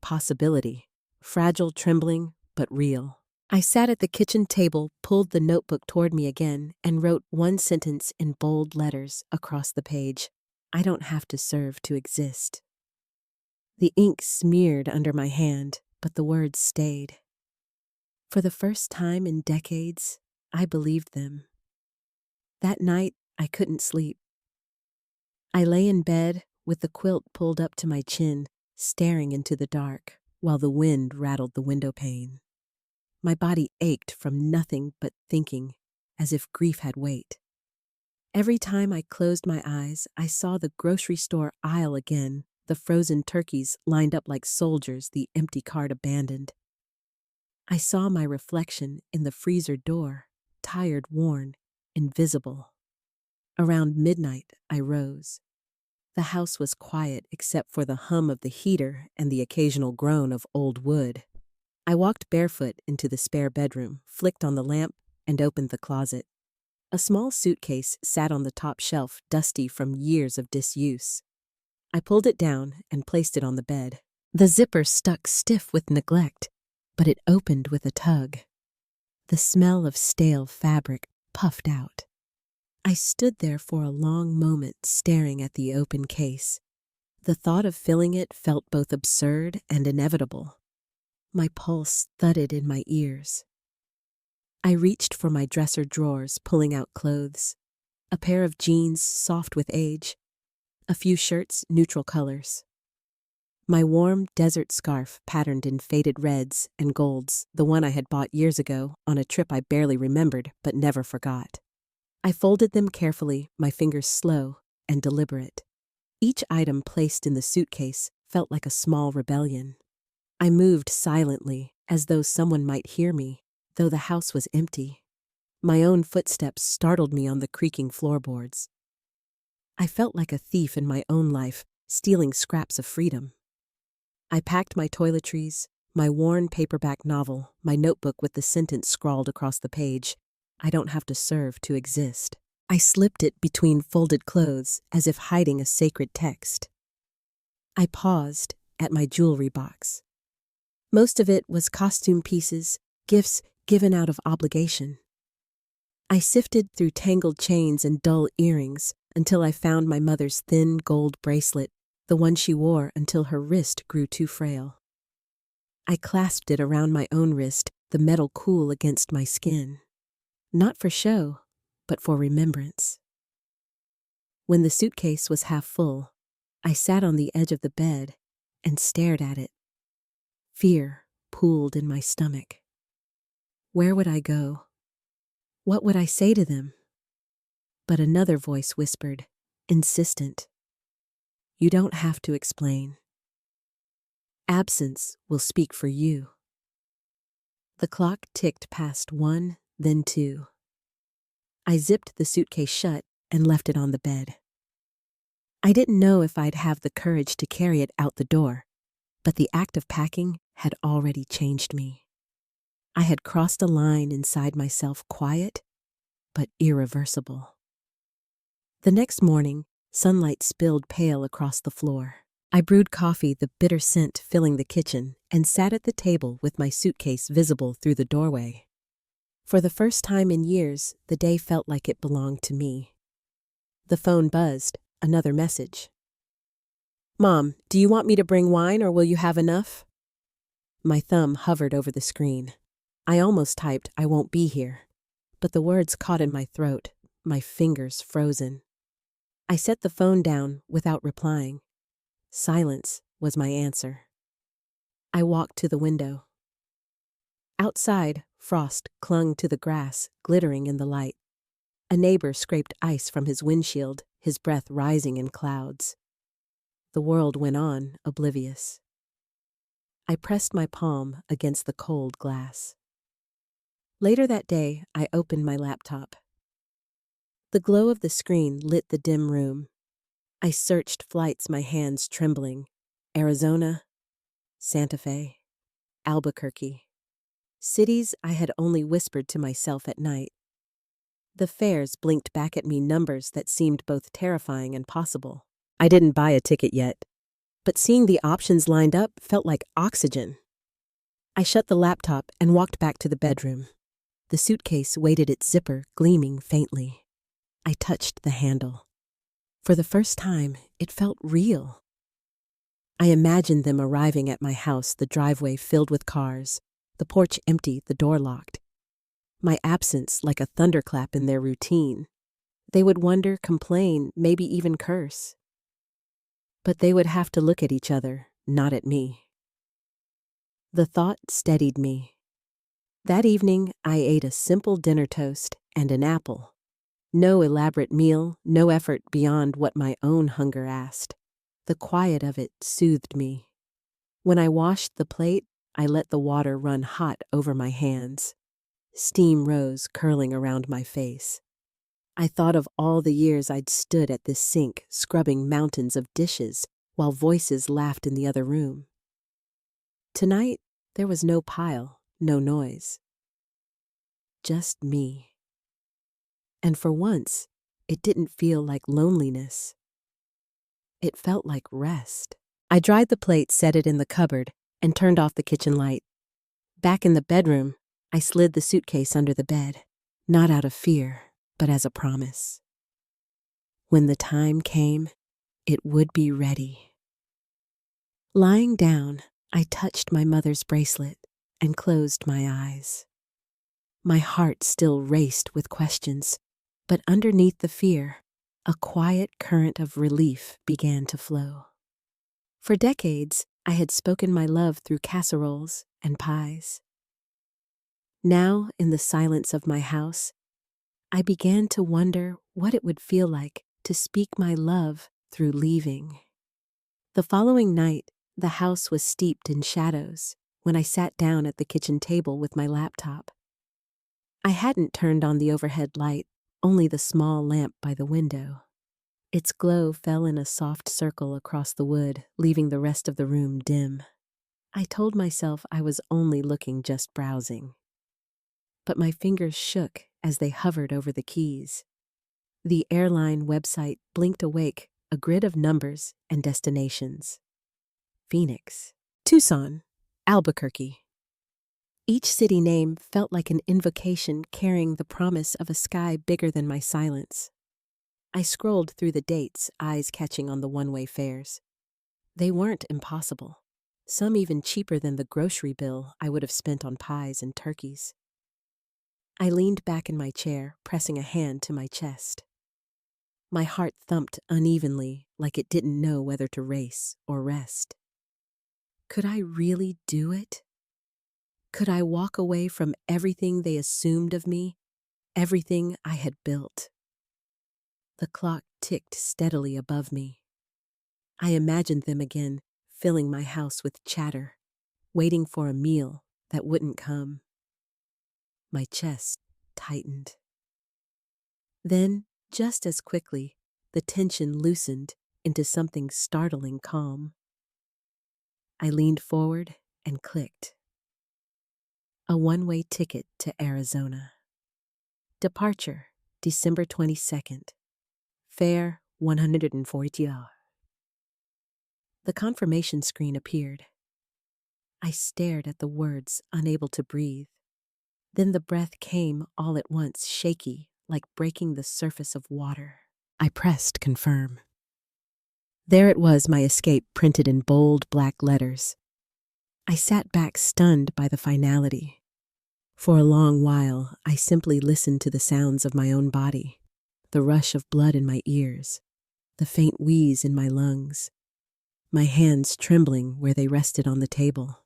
possibility, fragile, trembling, but real. I sat at the kitchen table, pulled the notebook toward me again, and wrote one sentence in bold letters across the page. I don't have to serve to exist. The ink smeared under my hand, but the words stayed. For the first time in decades, I believed them. That night, I couldn't sleep. I lay in bed with the quilt pulled up to my chin, staring into the dark, while the wind rattled the window pane. My body ached from nothing but thinking, as if grief had weight. Every time I closed my eyes, I saw the grocery store aisle again, the frozen turkeys lined up like soldiers, the empty cart abandoned. I saw my reflection in the freezer door, tired, worn, invisible. Around midnight, I rose. The house was quiet except for the hum of the heater and the occasional groan of old wood. I walked barefoot into the spare bedroom, flicked on the lamp, and opened the closet. A small suitcase sat on the top shelf, dusty from years of disuse. I pulled it down and placed it on the bed. The zipper stuck stiff with neglect, but it opened with a tug. The smell of stale fabric puffed out. I stood there for a long moment, staring at the open case. The thought of filling it felt both absurd and inevitable. My pulse thudded in my ears. I reached for my dresser drawers, pulling out clothes. A pair of jeans, soft with age. A few shirts, neutral colors. My warm desert scarf, patterned in faded reds and golds, the one I had bought years ago on a trip I barely remembered but never forgot. I folded them carefully, my fingers slow and deliberate. Each item placed in the suitcase felt like a small rebellion. I moved silently, as though someone might hear me, though the house was empty. My own footsteps startled me on the creaking floorboards. I felt like a thief in my own life, stealing scraps of freedom. I packed my toiletries, my worn paperback novel, my notebook with the sentence scrawled across the page, "I don't have to serve to exist." I slipped it between folded clothes, as if hiding a sacred text. I paused at my jewelry box. Most of it was costume pieces, gifts given out of obligation. I sifted through tangled chains and dull earrings until I found my mother's thin gold bracelet, the one she wore until her wrist grew too frail. I clasped it around my own wrist, the metal cool against my skin. Not for show, but for remembrance. When the suitcase was half full, I sat on the edge of the bed and stared at it. Fear pooled in my stomach. Where would I go? What would I say to them? But another voice whispered, insistent, "You don't have to explain. Absence will speak for you." The clock ticked past 1, then 2. I zipped the suitcase shut and left it on the bed. I didn't know if I'd have the courage to carry it out the door, but the act of packing had already changed me. I had crossed a line inside myself, quiet but irreversible. The next morning, sunlight spilled pale across the floor. I brewed coffee, the bitter scent filling the kitchen, and sat at the table with my suitcase visible through the doorway. For the first time in years, the day felt like it belonged to me. The phone buzzed, another message. "Mom, do you want me to bring wine or will you have enough?" My thumb hovered over the screen. I almost typed, "I won't be here," but the words caught in my throat, my fingers frozen. I set the phone down without replying. Silence was my answer. I walked to the window. Outside, frost clung to the grass, glittering in the light. A neighbor scraped ice from his windshield, his breath rising in clouds. The world went on, oblivious. I pressed my palm against the cold glass. Later that day, I opened my laptop. The glow of the screen lit the dim room. I searched flights, my hands trembling. Arizona, Santa Fe, Albuquerque. Cities I had only whispered to myself at night. The fares blinked back at me, numbers that seemed both terrifying and possible. I didn't buy a ticket yet, but seeing the options lined up felt like oxygen. I shut the laptop and walked back to the bedroom. The suitcase weighted its zipper, gleaming faintly. I touched the handle. For the first time, it felt real. I imagined them arriving at my house, the driveway filled with cars, the porch empty, the door locked. My absence like a thunderclap in their routine. They would wonder, complain, maybe even curse. But they would have to look at each other, not at me. The thought steadied me. That evening, I ate a simple dinner toast and an apple. No elaborate meal, no effort beyond what my own hunger asked. The quiet of it soothed me. When I washed the plate, I let the water run hot over my hands. Steam rose, curling around my face. I thought of all the years I'd stood at this sink, scrubbing mountains of dishes, while voices laughed in the other room. Tonight, there was no pile, no noise. Just me. And for once, it didn't feel like loneliness. It felt like rest. I dried the plate, set it in the cupboard, and turned off the kitchen light. Back in the bedroom, I slid the suitcase under the bed, not out of fear, but as a promise. When the time came, it would be ready. Lying down, I touched my mother's bracelet and closed my eyes. My heart still raced with questions, but underneath the fear, a quiet current of relief began to flow. For decades, I had spoken my love through casseroles and pies. Now, in the silence of my house, I began to wonder what it would feel like to speak my love through leaving. The following night, the house was steeped in shadows when I sat down at the kitchen table with my laptop. I hadn't turned on the overhead light, only the small lamp by the window. Its glow fell in a soft circle across the wood, leaving the rest of the room dim. I told myself I was only looking, just browsing. But my fingers shook as they hovered over the keys. The airline website blinked awake, a grid of numbers and destinations. Phoenix, Tucson, Albuquerque. Each city name felt like an invocation carrying the promise of a sky bigger than my silence. I scrolled through the dates, eyes catching on the one-way fares. They weren't impossible, some even cheaper than the grocery bill I would have spent on pies and turkeys. I leaned back in my chair, pressing a hand to my chest. My heart thumped unevenly, like it didn't know whether to race or rest. Could I really do it? Could I walk away from everything they assumed of me, everything I had built? The clock ticked steadily above me. I imagined them again, filling my house with chatter, waiting for a meal that wouldn't come. My chest tightened. Then, just as quickly, the tension loosened into something startling calm. I leaned forward and clicked. A one-way ticket to Arizona. Departure, December 22nd. Fare, $140. The confirmation screen appeared. I stared at the words, unable to breathe. Then the breath came all at once, shaky, like breaking the surface of water. I pressed confirm. There it was, my escape printed in bold black letters. I sat back stunned by the finality. For a long while, I simply listened to the sounds of my own body, the rush of blood in my ears, the faint wheeze in my lungs, my hands trembling where they rested on the table.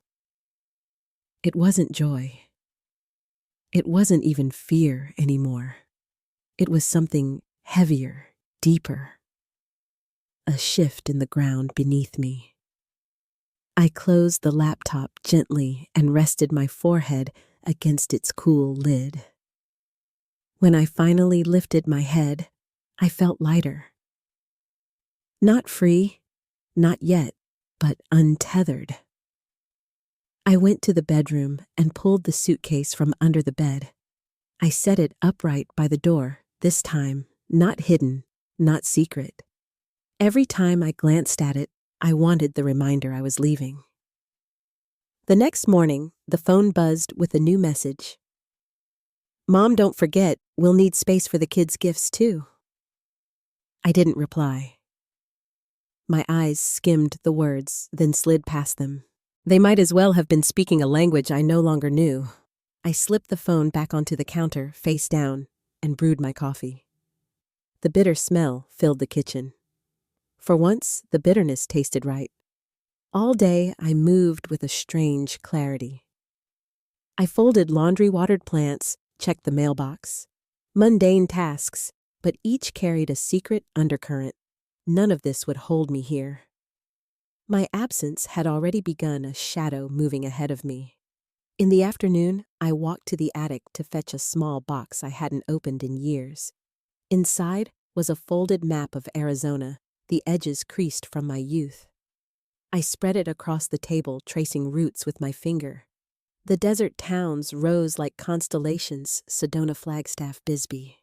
It wasn't joy. It wasn't even fear anymore. It was something heavier, deeper. A shift in the ground beneath me. I closed the laptop gently and rested my forehead against its cool lid. When I finally lifted my head, I felt lighter. Not free, not yet, but untethered. I went to the bedroom and pulled the suitcase from under the bed. I set it upright by the door, this time, not hidden, not secret. Every time I glanced at it, I wanted the reminder I was leaving. The next morning, the phone buzzed with a new message. "Mom, don't forget, we'll need space for the kids' gifts too." I didn't reply. My eyes skimmed the words, then slid past them. They might as well have been speaking a language I no longer knew. I slipped the phone back onto the counter, face down, and brewed my coffee. The bitter smell filled the kitchen. For once, the bitterness tasted right. All day, I moved with a strange clarity. I folded laundry, watered plants, checked the mailbox. Mundane tasks, but each carried a secret undercurrent. None of this would hold me here. My absence had already begun a shadow moving ahead of me. In the afternoon, I walked to the attic to fetch a small box I hadn't opened in years. Inside was a folded map of Arizona, the edges creased from my youth. I spread it across the table, tracing routes with my finger. The desert towns rose like constellations, Sedona, Flagstaff, Bisbee.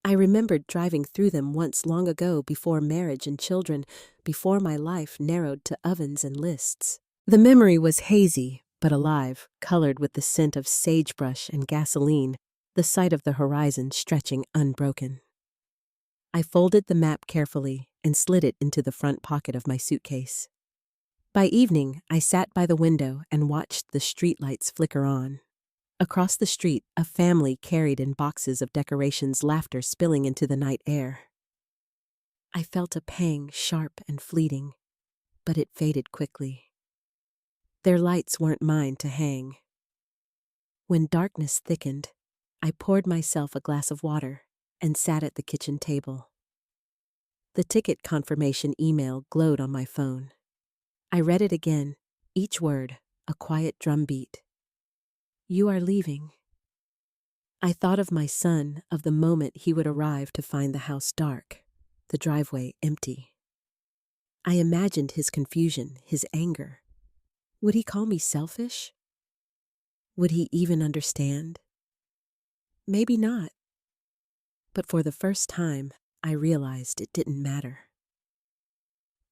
I remembered driving through them once long ago, before marriage and children, before my life narrowed to ovens and lists. The memory was hazy, but alive, colored with the scent of sagebrush and gasoline, the sight of the horizon stretching unbroken. I folded the map carefully and slid it into the front pocket of my suitcase. By evening, I sat by the window and watched the streetlights flicker on. Across the street, a family carried in boxes of decorations, laughter spilling into the night air. I felt a pang, sharp and fleeting, but it faded quickly. Their lights weren't mine to hang. When darkness thickened, I poured myself a glass of water and sat at the kitchen table. The ticket confirmation email glowed on my phone. I read it again, each word a quiet drumbeat. "You are leaving." I thought of my son, of the moment he would arrive to find the house dark, the driveway empty. I imagined his confusion, his anger. Would he call me selfish? Would he even understand? Maybe not. But for the first time, I realized it didn't matter.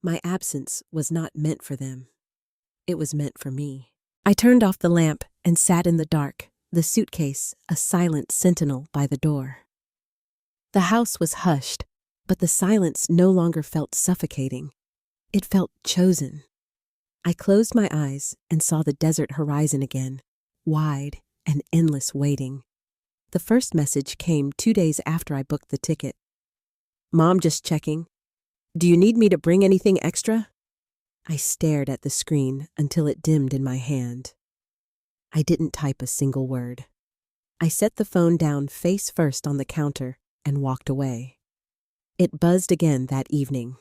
My absence was not meant for them. It was meant for me. I turned off the lamp and sat in the dark, the suitcase a silent sentinel by the door. The house was hushed, but the silence no longer felt suffocating. It felt chosen. I closed my eyes and saw the desert horizon again, wide and endless waiting. The first message came 2 days after I booked the ticket. "Mom, just checking. Do you need me to bring anything extra?" I stared at the screen until it dimmed in my hand. I didn't type a single word. I set the phone down face first on the counter and walked away. It buzzed again that evening.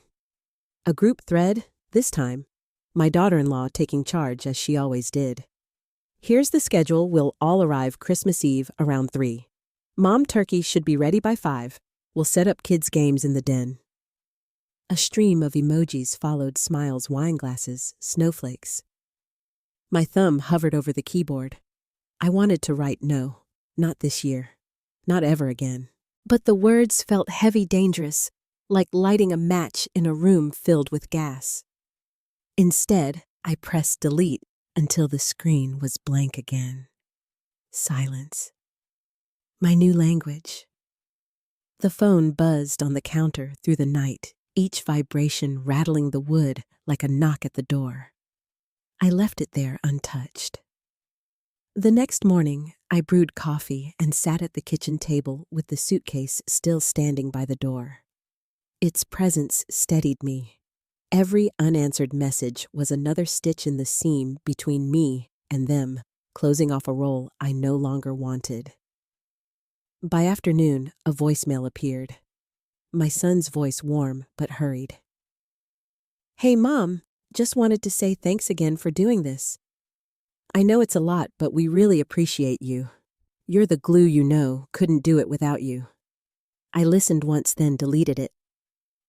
A group thread, this time. My daughter-in-law taking charge as she always did. "Here's the schedule. We'll all arrive Christmas Eve around 3. Mom turkey should be ready by 5. We'll set up kids' games in the den." A stream of emojis followed smiles, wine glasses, snowflakes. My thumb hovered over the keyboard. I wanted to write no, not this year, not ever again. But the words felt heavy, dangerous, like lighting a match in a room filled with gas. Instead, I pressed delete until the screen was blank again. Silence. My new language. The phone buzzed on the counter through the night, each vibration rattling the wood like a knock at the door. I left it there untouched. The next morning, I brewed coffee and sat at the kitchen table with the suitcase still standing by the door. Its presence steadied me. Every unanswered message was another stitch in the seam between me and them, closing off a role I no longer wanted. By afternoon, a voicemail appeared. My son's voice warm but hurried. "Hey, Mom, just wanted to say thanks again for doing this. I know it's a lot, but we really appreciate you. You're the glue, couldn't do it without you." I listened once, then deleted it.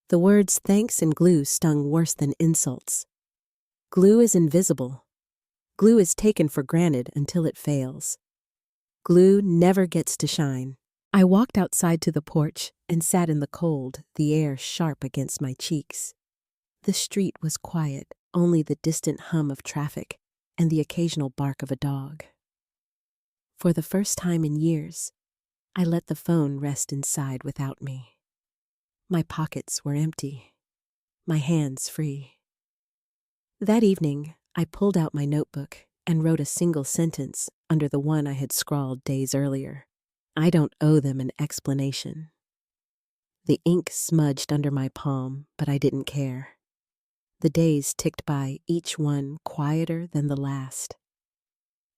The words thanks and glue stung worse than insults. Glue is invisible. Glue is taken for granted until it fails. Glue never gets to shine. I walked outside to the porch and sat in the cold, the air sharp against my cheeks. The street was quiet, only the distant hum of traffic and the occasional bark of a dog. For the first time in years, I let the phone rest inside without me. My pockets were empty, my hands free. That evening, I pulled out my notebook and wrote a single sentence under the one I had scrawled days earlier. I don't owe them an explanation. The ink smudged under my palm, but I didn't care. The days ticked by, each one quieter than the last.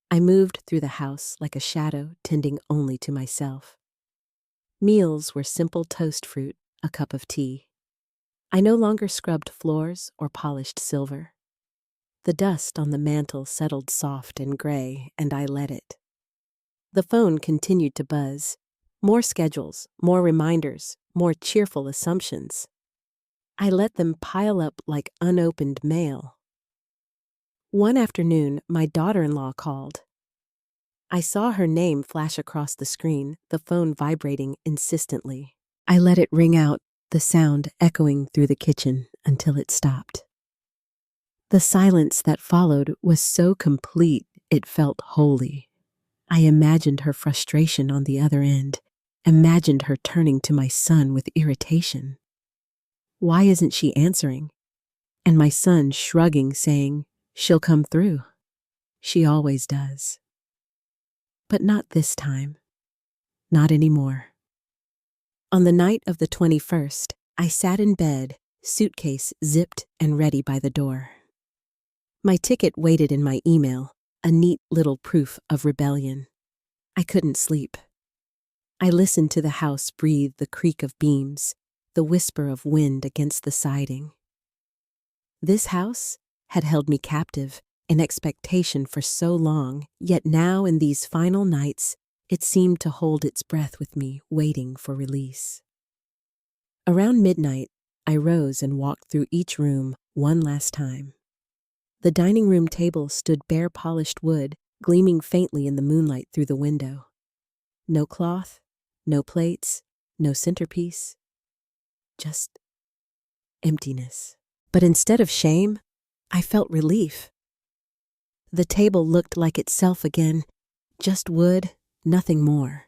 I moved through the house like a shadow tending only to myself. Meals were simple toast fruit, a cup of tea. I no longer scrubbed floors or polished silver. The dust on the mantel settled soft and gray, and I let it. The phone continued to buzz. More schedules, more reminders, more cheerful assumptions. I let them pile up like unopened mail. One afternoon, my daughter-in-law called. I saw her name flash across the screen, the phone vibrating insistently. I let it ring out, the sound echoing through the kitchen until it stopped. The silence that followed was so complete it felt holy. I imagined her frustration on the other end, imagined her turning to my son with irritation. Why isn't she answering? And my son shrugging, saying, "She'll come through. She always does." But not this time. Not anymore. On the night of the 21st, I sat in bed, suitcase zipped and ready by the door. My ticket waited in my email, a neat little proof of rebellion. I couldn't sleep. I listened to the house breathe the creak of beams, the whisper of wind against the siding. This house had held me captive in expectation for so long, yet now in these final nights, it seemed to hold its breath with me, waiting for release. Around midnight, I rose and walked through each room one last time. The dining room table stood bare polished wood, gleaming faintly in the moonlight through the window. No cloth, no plates, no centerpiece. Just emptiness. But instead of shame, I felt relief. The table looked like itself again, just wood, nothing more.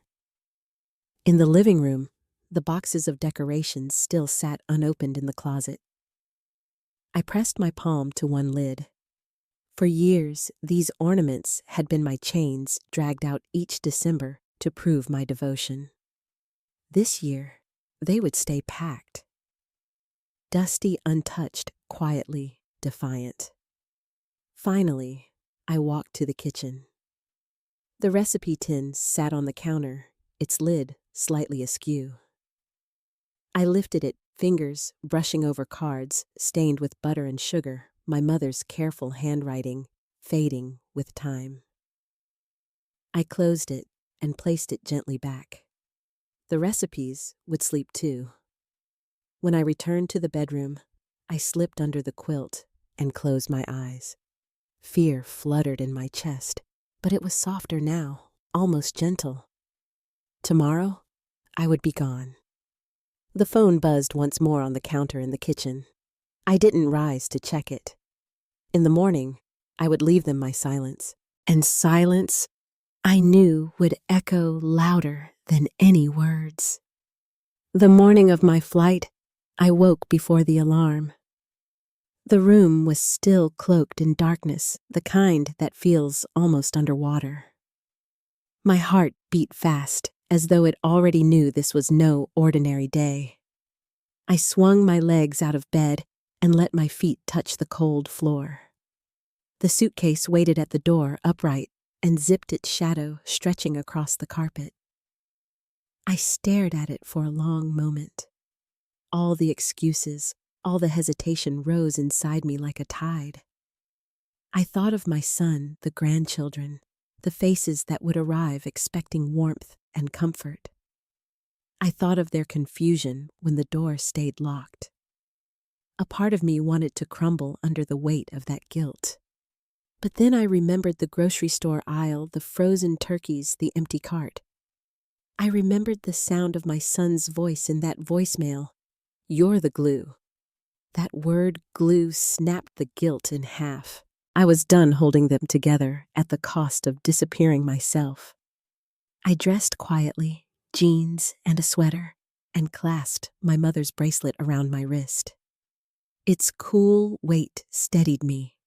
In the living room, the boxes of decorations still sat unopened in the closet. I pressed my palm to one lid. For years, these ornaments had been my chains dragged out each December to prove my devotion. This year, they would stay packed. Dusty, untouched, quietly defiant. Finally, I walked to the kitchen. The recipe tin sat on the counter, its lid slightly askew. I lifted it, fingers brushing over cards stained with butter and sugar, my mother's careful handwriting fading with time. I closed it and placed it gently back. The recipes would sleep too. When I returned to the bedroom, I slipped under the quilt and closed my eyes. Fear fluttered in my chest, but it was softer now, almost gentle. Tomorrow, I would be gone. The phone buzzed once more on the counter in the kitchen. I didn't rise to check it. In the morning, I would leave them my silence. And silence, I knew, would echo louder than any words. The morning of my flight, I woke before the alarm. The room was still cloaked in darkness, the kind that feels almost underwater. My heart beat fast, as though it already knew this was no ordinary day. I swung my legs out of bed and let my feet touch the cold floor. The suitcase waited at the door upright and zipped its shadow stretching across the carpet. I stared at it for a long moment. All the excuses, all the hesitation rose inside me like a tide. I thought of my son, the grandchildren, the faces that would arrive expecting warmth and comfort. I thought of their confusion when the door stayed locked. A part of me wanted to crumble under the weight of that guilt. But then I remembered the grocery store aisle, the frozen turkeys, the empty cart. I remembered the sound of my son's voice in that voicemail. "You're the glue." That word glue snapped the guilt in half. I was done holding them together at the cost of disappearing myself. I dressed quietly, jeans and a sweater, and clasped my mother's bracelet around my wrist. Its cool weight steadied me.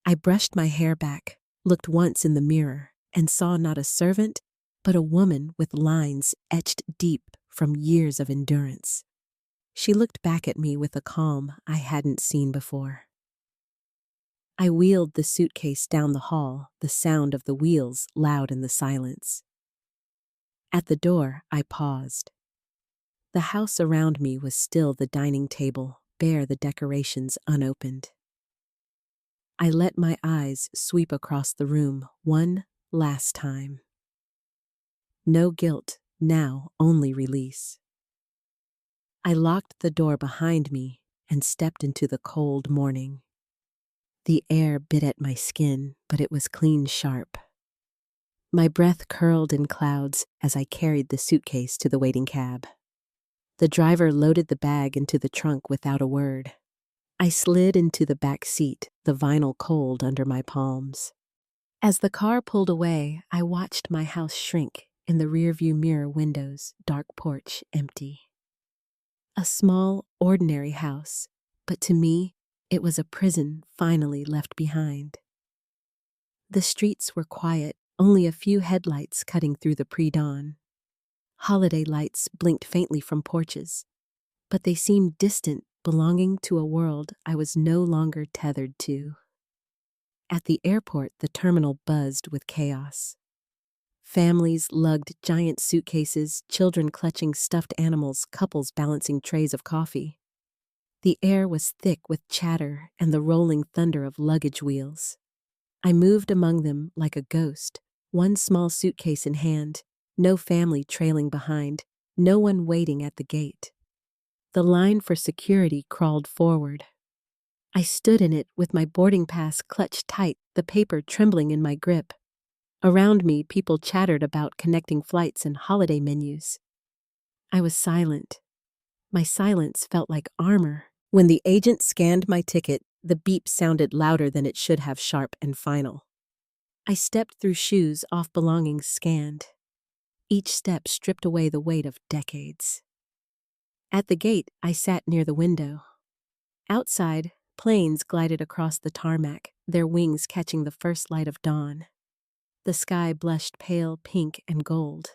I brushed my hair back, looked once in the mirror, and saw not a servant, but a woman with lines etched deep from years of endurance. She looked back at me with a calm I hadn't seen before. I wheeled the suitcase down the hall, the sound of the wheels loud in the silence. At the door, I paused. The house around me was still the dining table, bare the decorations unopened. I let my eyes sweep across the room one last time. No guilt, now only release. I locked the door behind me and stepped into the cold morning. The air bit at my skin, but it was clean sharp. My breath curled in clouds as I carried the suitcase to the waiting cab. The driver loaded the bag into the trunk without a word. I slid into the back seat, the vinyl cold under my palms. As the car pulled away, I watched my house shrink in the rearview mirror windows, dark porch empty. A small, ordinary house, but to me, it was a prison finally left behind. The streets were quiet, only a few headlights cutting through the pre-dawn. Holiday lights blinked faintly from porches, but they seemed distant, belonging to a world I was no longer tethered to. At the airport, the terminal buzzed with chaos. Families lugged giant suitcases, children clutching stuffed animals, couples balancing trays of coffee. The air was thick with chatter and the rolling thunder of luggage wheels. I moved among them like a ghost, one small suitcase in hand, no family trailing behind, no one waiting at the gate. The line for security crawled forward. I stood in it with my boarding pass clutched tight, the paper trembling in my grip. Around me, people chattered about connecting flights and holiday menus. I was silent. My silence felt like armor. When the agent scanned my ticket, the beep sounded louder than it should have, sharp and final. I stepped through shoes off belongings scanned. Each step stripped away the weight of decades. At the gate, I sat near the window. Outside, planes glided across the tarmac, their wings catching the first light of dawn. The sky blushed pale pink and gold.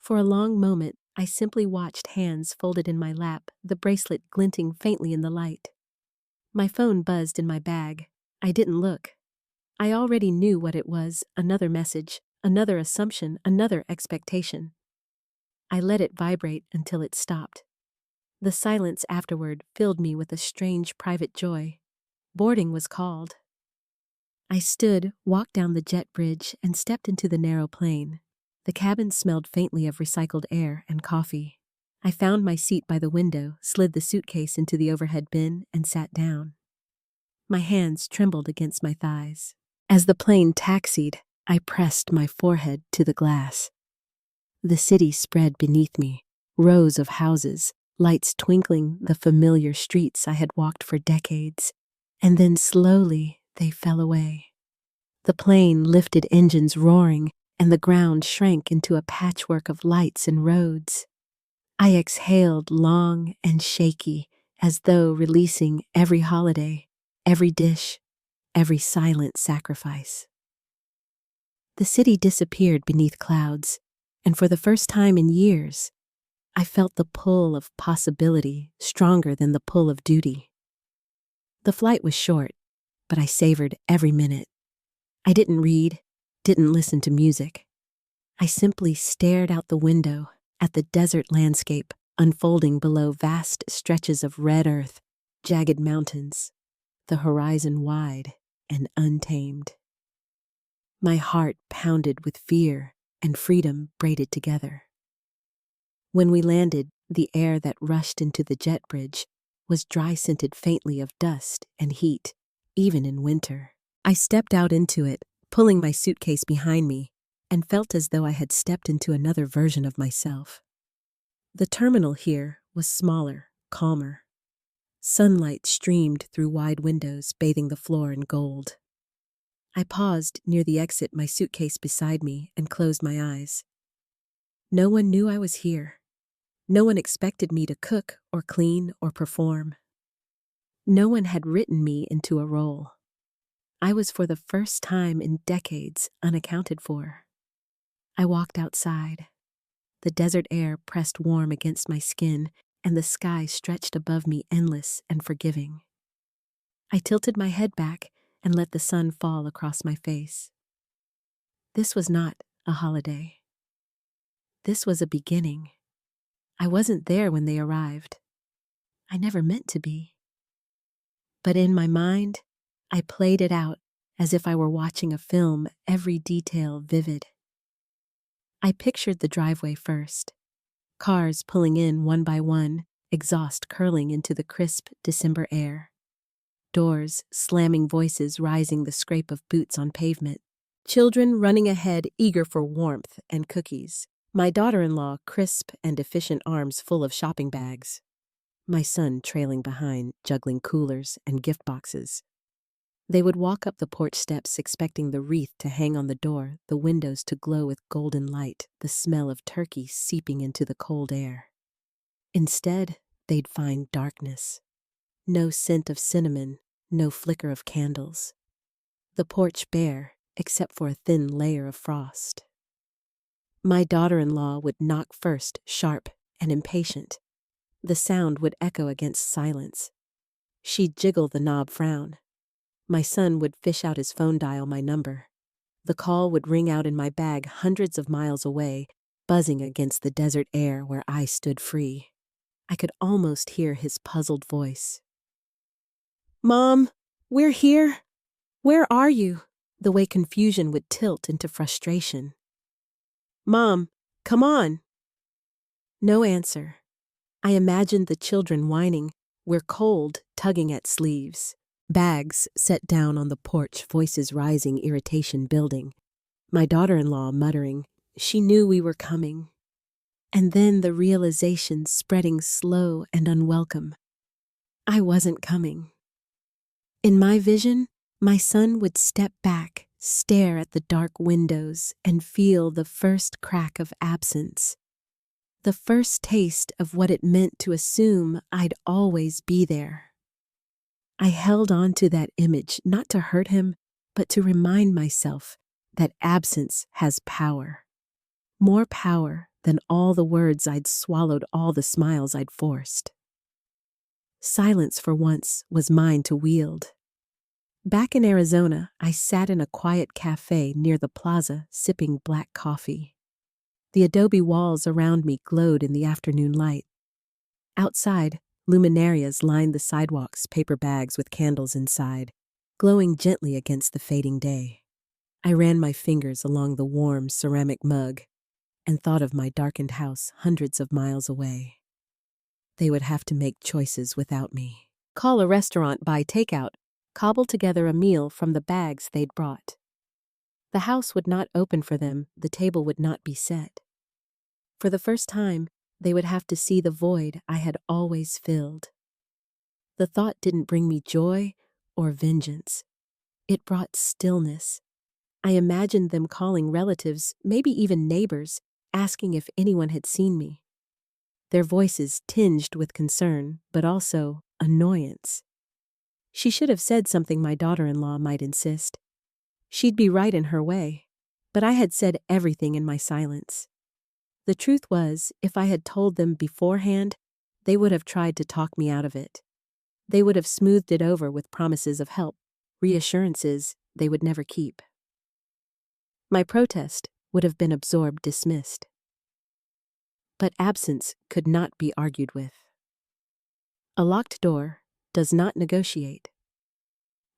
For a long moment, I simply watched, hands folded in my lap, the bracelet glinting faintly in the light. My phone buzzed in my bag. I didn't look. I already knew what it was, another message, another assumption, another expectation. I let it vibrate until it stopped. The silence afterward filled me with a strange private joy. Boarding was called. I stood, walked down the jet bridge, and stepped into the narrow plane. The cabin smelled faintly of recycled air and coffee. I found my seat by the window, slid the suitcase into the overhead bin, and sat down. My hands trembled against my thighs. As the plane taxied, I pressed my forehead to the glass. The city spread beneath me, rows of houses, lights twinkling the familiar streets I had walked for decades, and then slowly they fell away. The plane lifted, engines roaring, and the ground shrank into a patchwork of lights and roads. I exhaled long and shaky, as though releasing every holiday, every dish, every silent sacrifice. The city disappeared beneath clouds, and for the first time in years, I felt the pull of possibility stronger than the pull of duty. The flight was short, but I savored every minute. I didn't read, didn't listen to music. I simply stared out the window at the desert landscape unfolding below, vast stretches of red earth, jagged mountains, the horizon wide and untamed. My heart pounded with fear and freedom braided together. When we landed, the air that rushed into the jet bridge was dry-scented faintly of dust and heat, even in winter. I stepped out into it, pulling my suitcase behind me, and felt as though I had stepped into another version of myself. The terminal here was smaller, calmer. Sunlight streamed through wide windows, bathing the floor in gold. I paused near the exit, my suitcase beside me, and closed my eyes. No one knew I was here. No one expected me to cook or clean or perform. No one had written me into a role. I was for the first time in decades unaccounted for. I walked outside. The desert air pressed warm against my skin, and the sky stretched above me, endless and forgiving. I tilted my head back and let the sun fall across my face. This was not a holiday. This was a beginning. I wasn't there when they arrived. I never meant to be. But in my mind, I played it out as if I were watching a film, every detail vivid. I pictured the driveway first. Cars pulling in one by one, exhaust curling into the crisp December air. Doors slamming, voices rising, the scrape of boots on pavement. Children running ahead, eager for warmth and cookies. My daughter-in-law, crisp and efficient arms full of shopping bags. My son trailing behind, juggling coolers and gift boxes. They would walk up the porch steps, expecting the wreath to hang on the door, the windows to glow with golden light, the smell of turkey seeping into the cold air. Instead, they'd find darkness. No scent of cinnamon, no flicker of candles. The porch bare, except for a thin layer of frost. My daughter-in-law would knock first, sharp and impatient. The sound would echo against silence. She'd jiggle the knob, frown. My son would fish out his phone, dial my number. The call would ring out in my bag hundreds of miles away, buzzing against the desert air where I stood free. I could almost hear his puzzled voice. "Mom, we're here. Where are you?" The way confusion would tilt into frustration. "Mom, come on." No answer. I imagined the children whining, "We're cold," tugging at sleeves. Bags set down on the porch, voices rising, irritation building. My daughter-in-law muttering, she knew we were coming. And then the realization spreading slow and unwelcome. I wasn't coming. In my vision, my son would step back, stare at the dark windows, and feel the first crack of absence. The first taste of what it meant to assume I'd always be there. I held on to that image not to hurt him, but to remind myself that absence has power. More power than all the words I'd swallowed, all the smiles I'd forced. Silence for once was mine to wield. Back in Arizona, I sat in a quiet cafe near the plaza sipping black coffee. The adobe walls around me glowed in the afternoon light. Outside, luminarias lined the sidewalks, paper bags with candles inside, glowing gently against the fading day. I ran my fingers along the warm ceramic mug and thought of my darkened house hundreds of miles away. They would have to make choices without me. Call a restaurant, buy takeout, cobble together a meal from the bags they'd brought. The house would not open for them, the table would not be set. For the first time, they would have to see the void I had always filled. The thought didn't bring me joy or vengeance. It brought stillness. I imagined them calling relatives, maybe even neighbors, asking if anyone had seen me. Their voices tinged with concern, but also annoyance. She should have said something, my daughter-in-law might insist. She'd be right in her way, but I had said everything in my silence. The truth was, if I had told them beforehand, they would have tried to talk me out of it. They would have smoothed it over with promises of help, reassurances they would never keep. My protest would have been absorbed, dismissed. But absence could not be argued with. A locked door does not negotiate.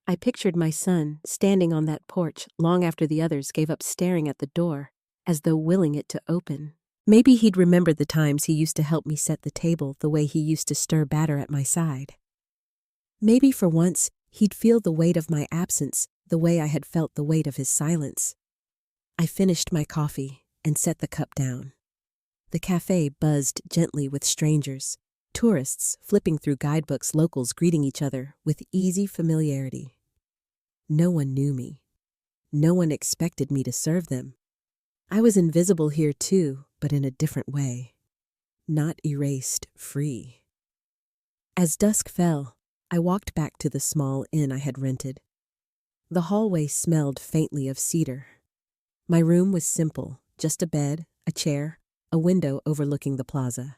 I pictured my son standing on that porch long after the others gave up staring at the door, as though willing it to open. Maybe he'd remember the times he used to help me set the table, the way he used to stir batter at my side. Maybe for once he'd feel the weight of my absence the way I had felt the weight of his silence. I finished my coffee and set the cup down. The cafe buzzed gently with strangers, tourists flipping through guidebooks, locals greeting each other with easy familiarity. No one knew me. No one expected me to serve them. I was invisible here too, but in a different way. Not erased, free. As dusk fell, I walked back to the small inn I had rented. The hallway smelled faintly of cedar. My room was simple, just a bed, a chair, a window overlooking the plaza.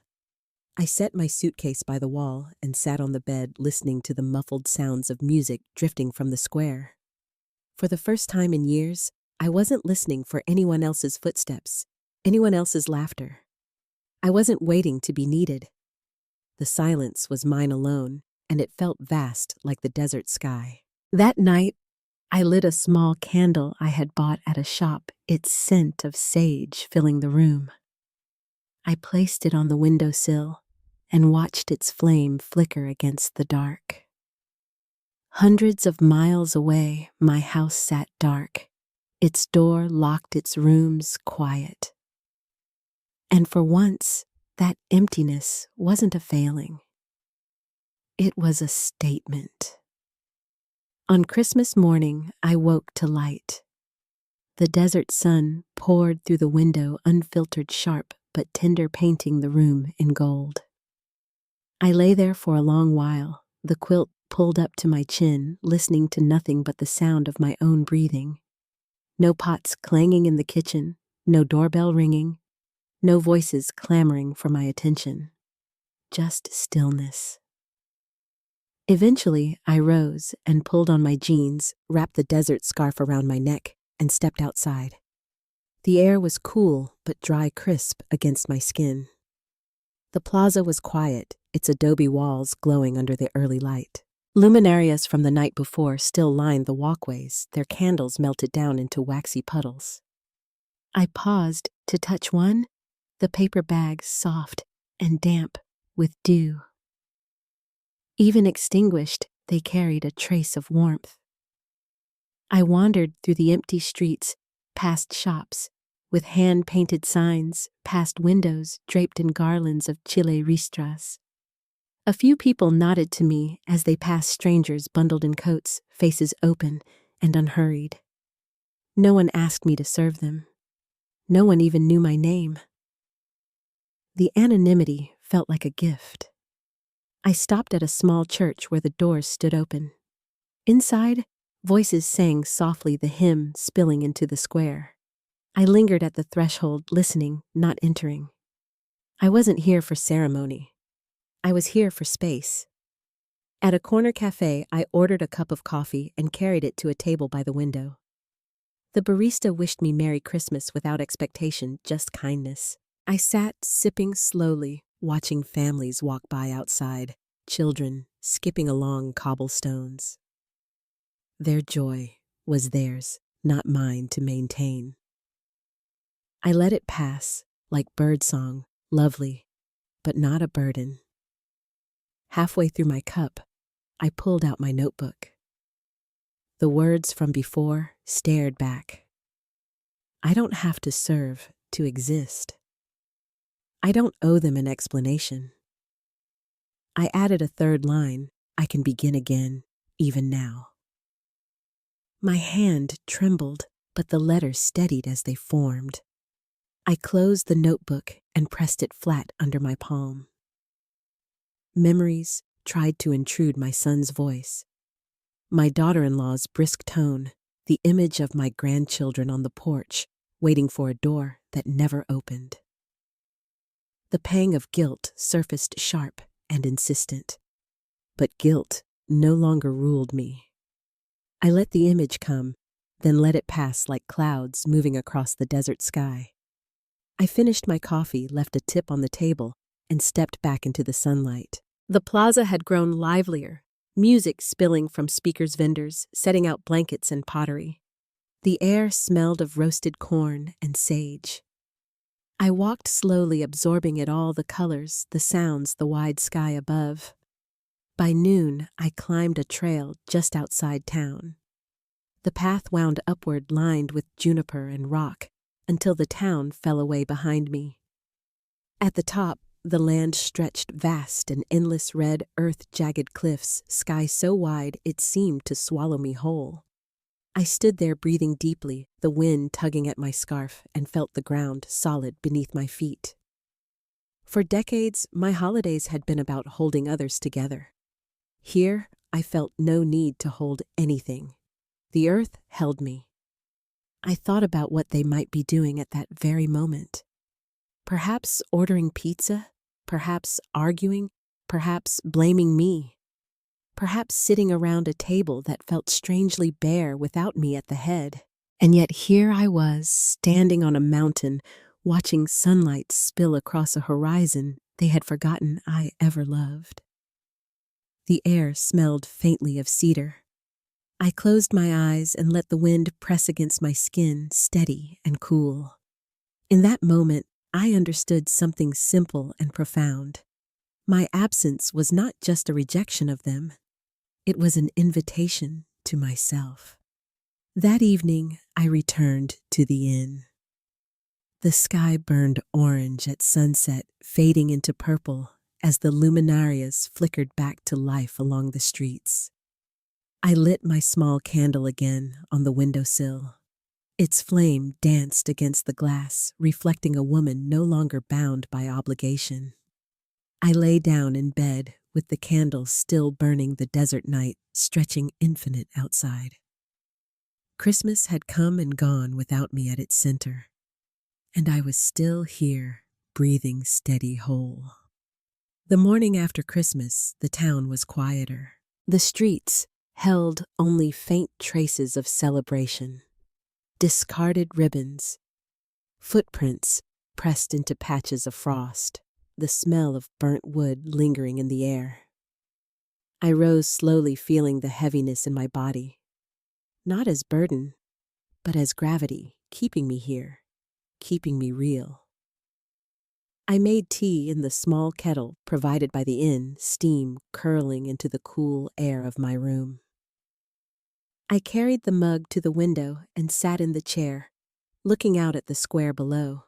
I set my suitcase by the wall and sat on the bed listening to the muffled sounds of music drifting from the square. For the first time in years, I wasn't listening for anyone else's footsteps, anyone else's laughter. I wasn't waiting to be needed. The silence was mine alone, and it felt vast like the desert sky. That night, I lit a small candle I had bought at a shop, its scent of sage filling the room. I placed it on the windowsill and watched its flame flicker against the dark. Hundreds of miles away, my house sat dark. Its door locked, its rooms quiet. And for once, that emptiness wasn't a failing. It was a statement. On Christmas morning, I woke to light. The desert sun poured through the window, unfiltered, sharp, but tender, painting the room in gold. I lay there for a long while, the quilt pulled up to my chin, listening to nothing but the sound of my own breathing. No pots clanging in the kitchen, no doorbell ringing, no voices clamoring for my attention. Just stillness. Eventually, I rose and pulled on my jeans, wrapped the desert scarf around my neck, and stepped outside. The air was cool but dry, crisp against my skin. The plaza was quiet, its adobe walls glowing under the early light. Luminarias from the night before still lined the walkways, their candles melted down into waxy puddles. I paused to touch one, the paper bag soft and damp with dew. Even extinguished, they carried a trace of warmth. I wandered through the empty streets, past shops with hand-painted signs, past windows draped in garlands of chile ristras. A few people nodded to me as they passed strangers bundled in coats, faces open and unhurried. No one asked me to serve them. No one even knew my name. The anonymity felt like a gift. I stopped at a small church where the doors stood open. Inside, voices sang softly the hymn spilling into the square. I lingered at the threshold, listening, not entering. I wasn't here for ceremony. I was here for space. At a corner cafe, I ordered a cup of coffee and carried it to a table by the window. The barista wished me Merry Christmas without expectation, just kindness. I sat sipping slowly, watching families walk by outside, children skipping along cobblestones. Their joy was theirs, not mine to maintain. I let it pass, like birdsong, lovely, but not a burden. Halfway through my cup, I pulled out my notebook. The words from before stared back. I don't have to serve to exist. I don't owe them an explanation. I added a third line, I can begin again, even now. My hand trembled, but the letters steadied as they formed. I closed the notebook and pressed it flat under my palm. Memories tried to intrude my son's voice. My daughter-in-law's brisk tone, the image of my grandchildren on the porch, waiting for a door that never opened. The pang of guilt surfaced sharp and insistent, but guilt no longer ruled me. I let the image come, then let it pass like clouds moving across the desert sky. I finished my coffee, left a tip on the table, and stepped back into the sunlight. The plaza had grown livelier, music spilling from speakers' vendors, setting out blankets and pottery. The air smelled of roasted corn and sage. I walked slowly, absorbing it all, the colors, the sounds, the wide sky above. By noon, I climbed a trail just outside town. The path wound upward, lined with juniper and rock, until the town fell away behind me. At the top, the land stretched vast and endless, red earth-jagged cliffs, sky so wide it seemed to swallow me whole. I stood there breathing deeply, the wind tugging at my scarf, and felt the ground solid beneath my feet. For decades, my holidays had been about holding others together. Here, I felt no need to hold anything. The earth held me. I thought about what they might be doing at that very moment. Perhaps ordering pizza, perhaps arguing, perhaps blaming me. Perhaps sitting around a table that felt strangely bare without me at the head. And yet here I was, standing on a mountain, watching sunlight spill across a horizon they had forgotten I ever loved. The air smelled faintly of cedar. I closed my eyes and let the wind press against my skin, steady and cool. In that moment, I understood something simple and profound. My absence was not just a rejection of them. It was an invitation to myself. That evening, I returned to the inn. The sky burned orange at sunset, fading into purple as the luminarias flickered back to life along the streets. I lit my small candle again on the windowsill. Its flame danced against the glass, reflecting a woman no longer bound by obligation. I lay down in bed with the candle still burning, the desert night stretching infinite outside. Christmas had come and gone without me at its center, and I was still here, breathing steady whole. The morning after Christmas, the town was quieter. The streets held only faint traces of celebration. Discarded ribbons, footprints pressed into patches of frost, the smell of burnt wood lingering in the air. I rose slowly, feeling the heaviness in my body, not as burden, but as gravity, keeping me here, keeping me real. I made tea in the small kettle provided by the inn, steam curling into the cool air of my room. I carried the mug to the window and sat in the chair, looking out at the square below.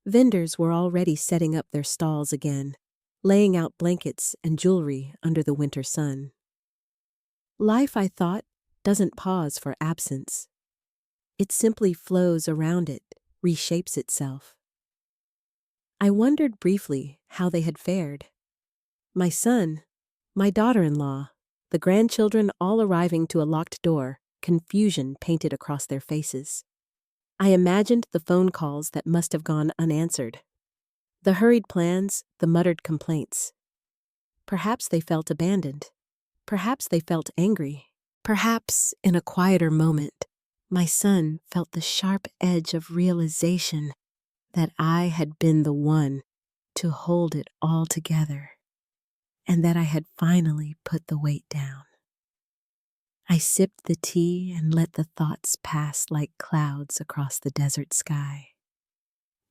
Vendors were already setting up their stalls again, laying out blankets and jewelry under the winter sun. Life, I thought, doesn't pause for absence. It simply flows around it, reshapes itself. I wondered briefly how they had fared. My son, my daughter-in-law, the grandchildren all arriving to a locked door, confusion painted across their faces. I imagined the phone calls that must have gone unanswered. The hurried plans, the muttered complaints. Perhaps they felt abandoned. Perhaps they felt angry. Perhaps, in a quieter moment, my son felt the sharp edge of realization that I had been the one to hold it all together, and that I had finally put the weight down. I sipped the tea and let the thoughts pass like clouds across the desert sky.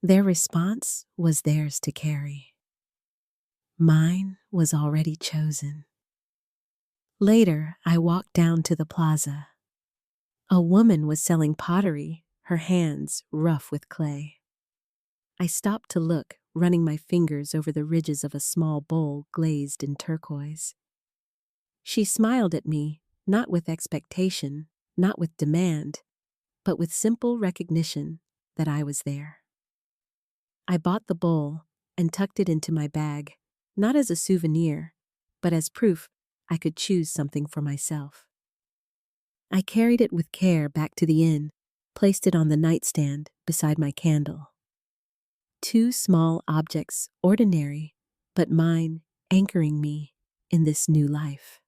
Their response was theirs to carry. Mine was already chosen. Later, I walked down to the plaza. A woman was selling pottery, her hands rough with clay. I stopped to look, running my fingers over the ridges of a small bowl glazed in turquoise. She smiled at me, not with expectation, not with demand, but with simple recognition that I was there. I bought the bowl and tucked it into my bag, not as a souvenir, but as proof I could choose something for myself. I carried it with care back to the inn, placed it on the nightstand beside my candle. Two small objects, ordinary, but mine, anchoring me in this new life.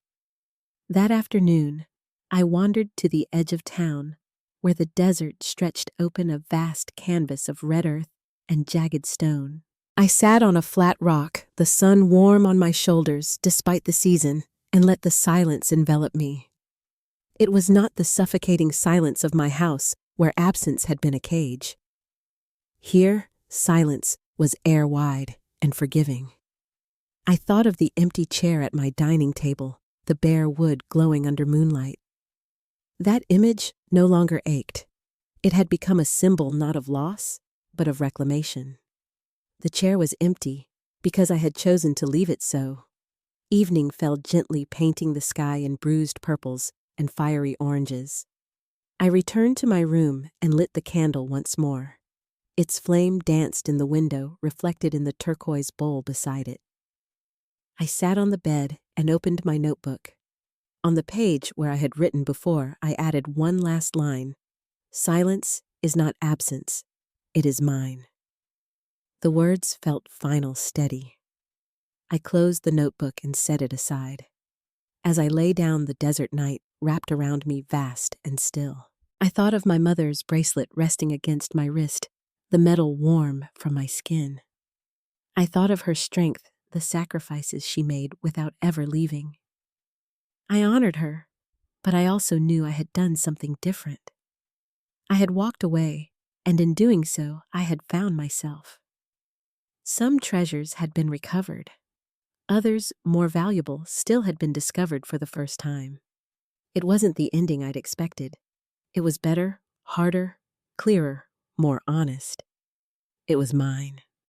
That afternoon, I wandered to the edge of town, where the desert stretched open a vast canvas of red earth and jagged stone. I sat on a flat rock, the sun warm on my shoulders despite the season, and let the silence envelop me. It was not the suffocating silence of my house, where absence had been a cage. Here, silence was air-wide and forgiving. I thought of the empty chair at my dining table, the bare wood glowing under moonlight. That image no longer ached. It had become a symbol not of loss, but of reclamation. The chair was empty because I had chosen to leave it so. Evening fell gently, painting the sky in bruised purples and fiery oranges. I returned to my room and lit the candle once more. Its flame danced in the window, reflected in the turquoise bowl beside it. I sat on the bed and opened my notebook. On the page where I had written before, I added one last line. Silence is not absence, it is mine. The words felt final, steady. I closed the notebook and set it aside. As I lay down, the desert night wrapped around me vast and still. I thought of my mother's bracelet resting against my wrist, the metal warm from my skin. I thought of her strength, the sacrifices she made without ever leaving. I honored her, but I also knew I had done something different. I had walked away, and in doing so, I had found myself. Some treasures had been recovered. Others, more valuable, still had been discovered for the first time. It wasn't the ending I'd expected. It was better, harder, clearer, more honest. It was mine.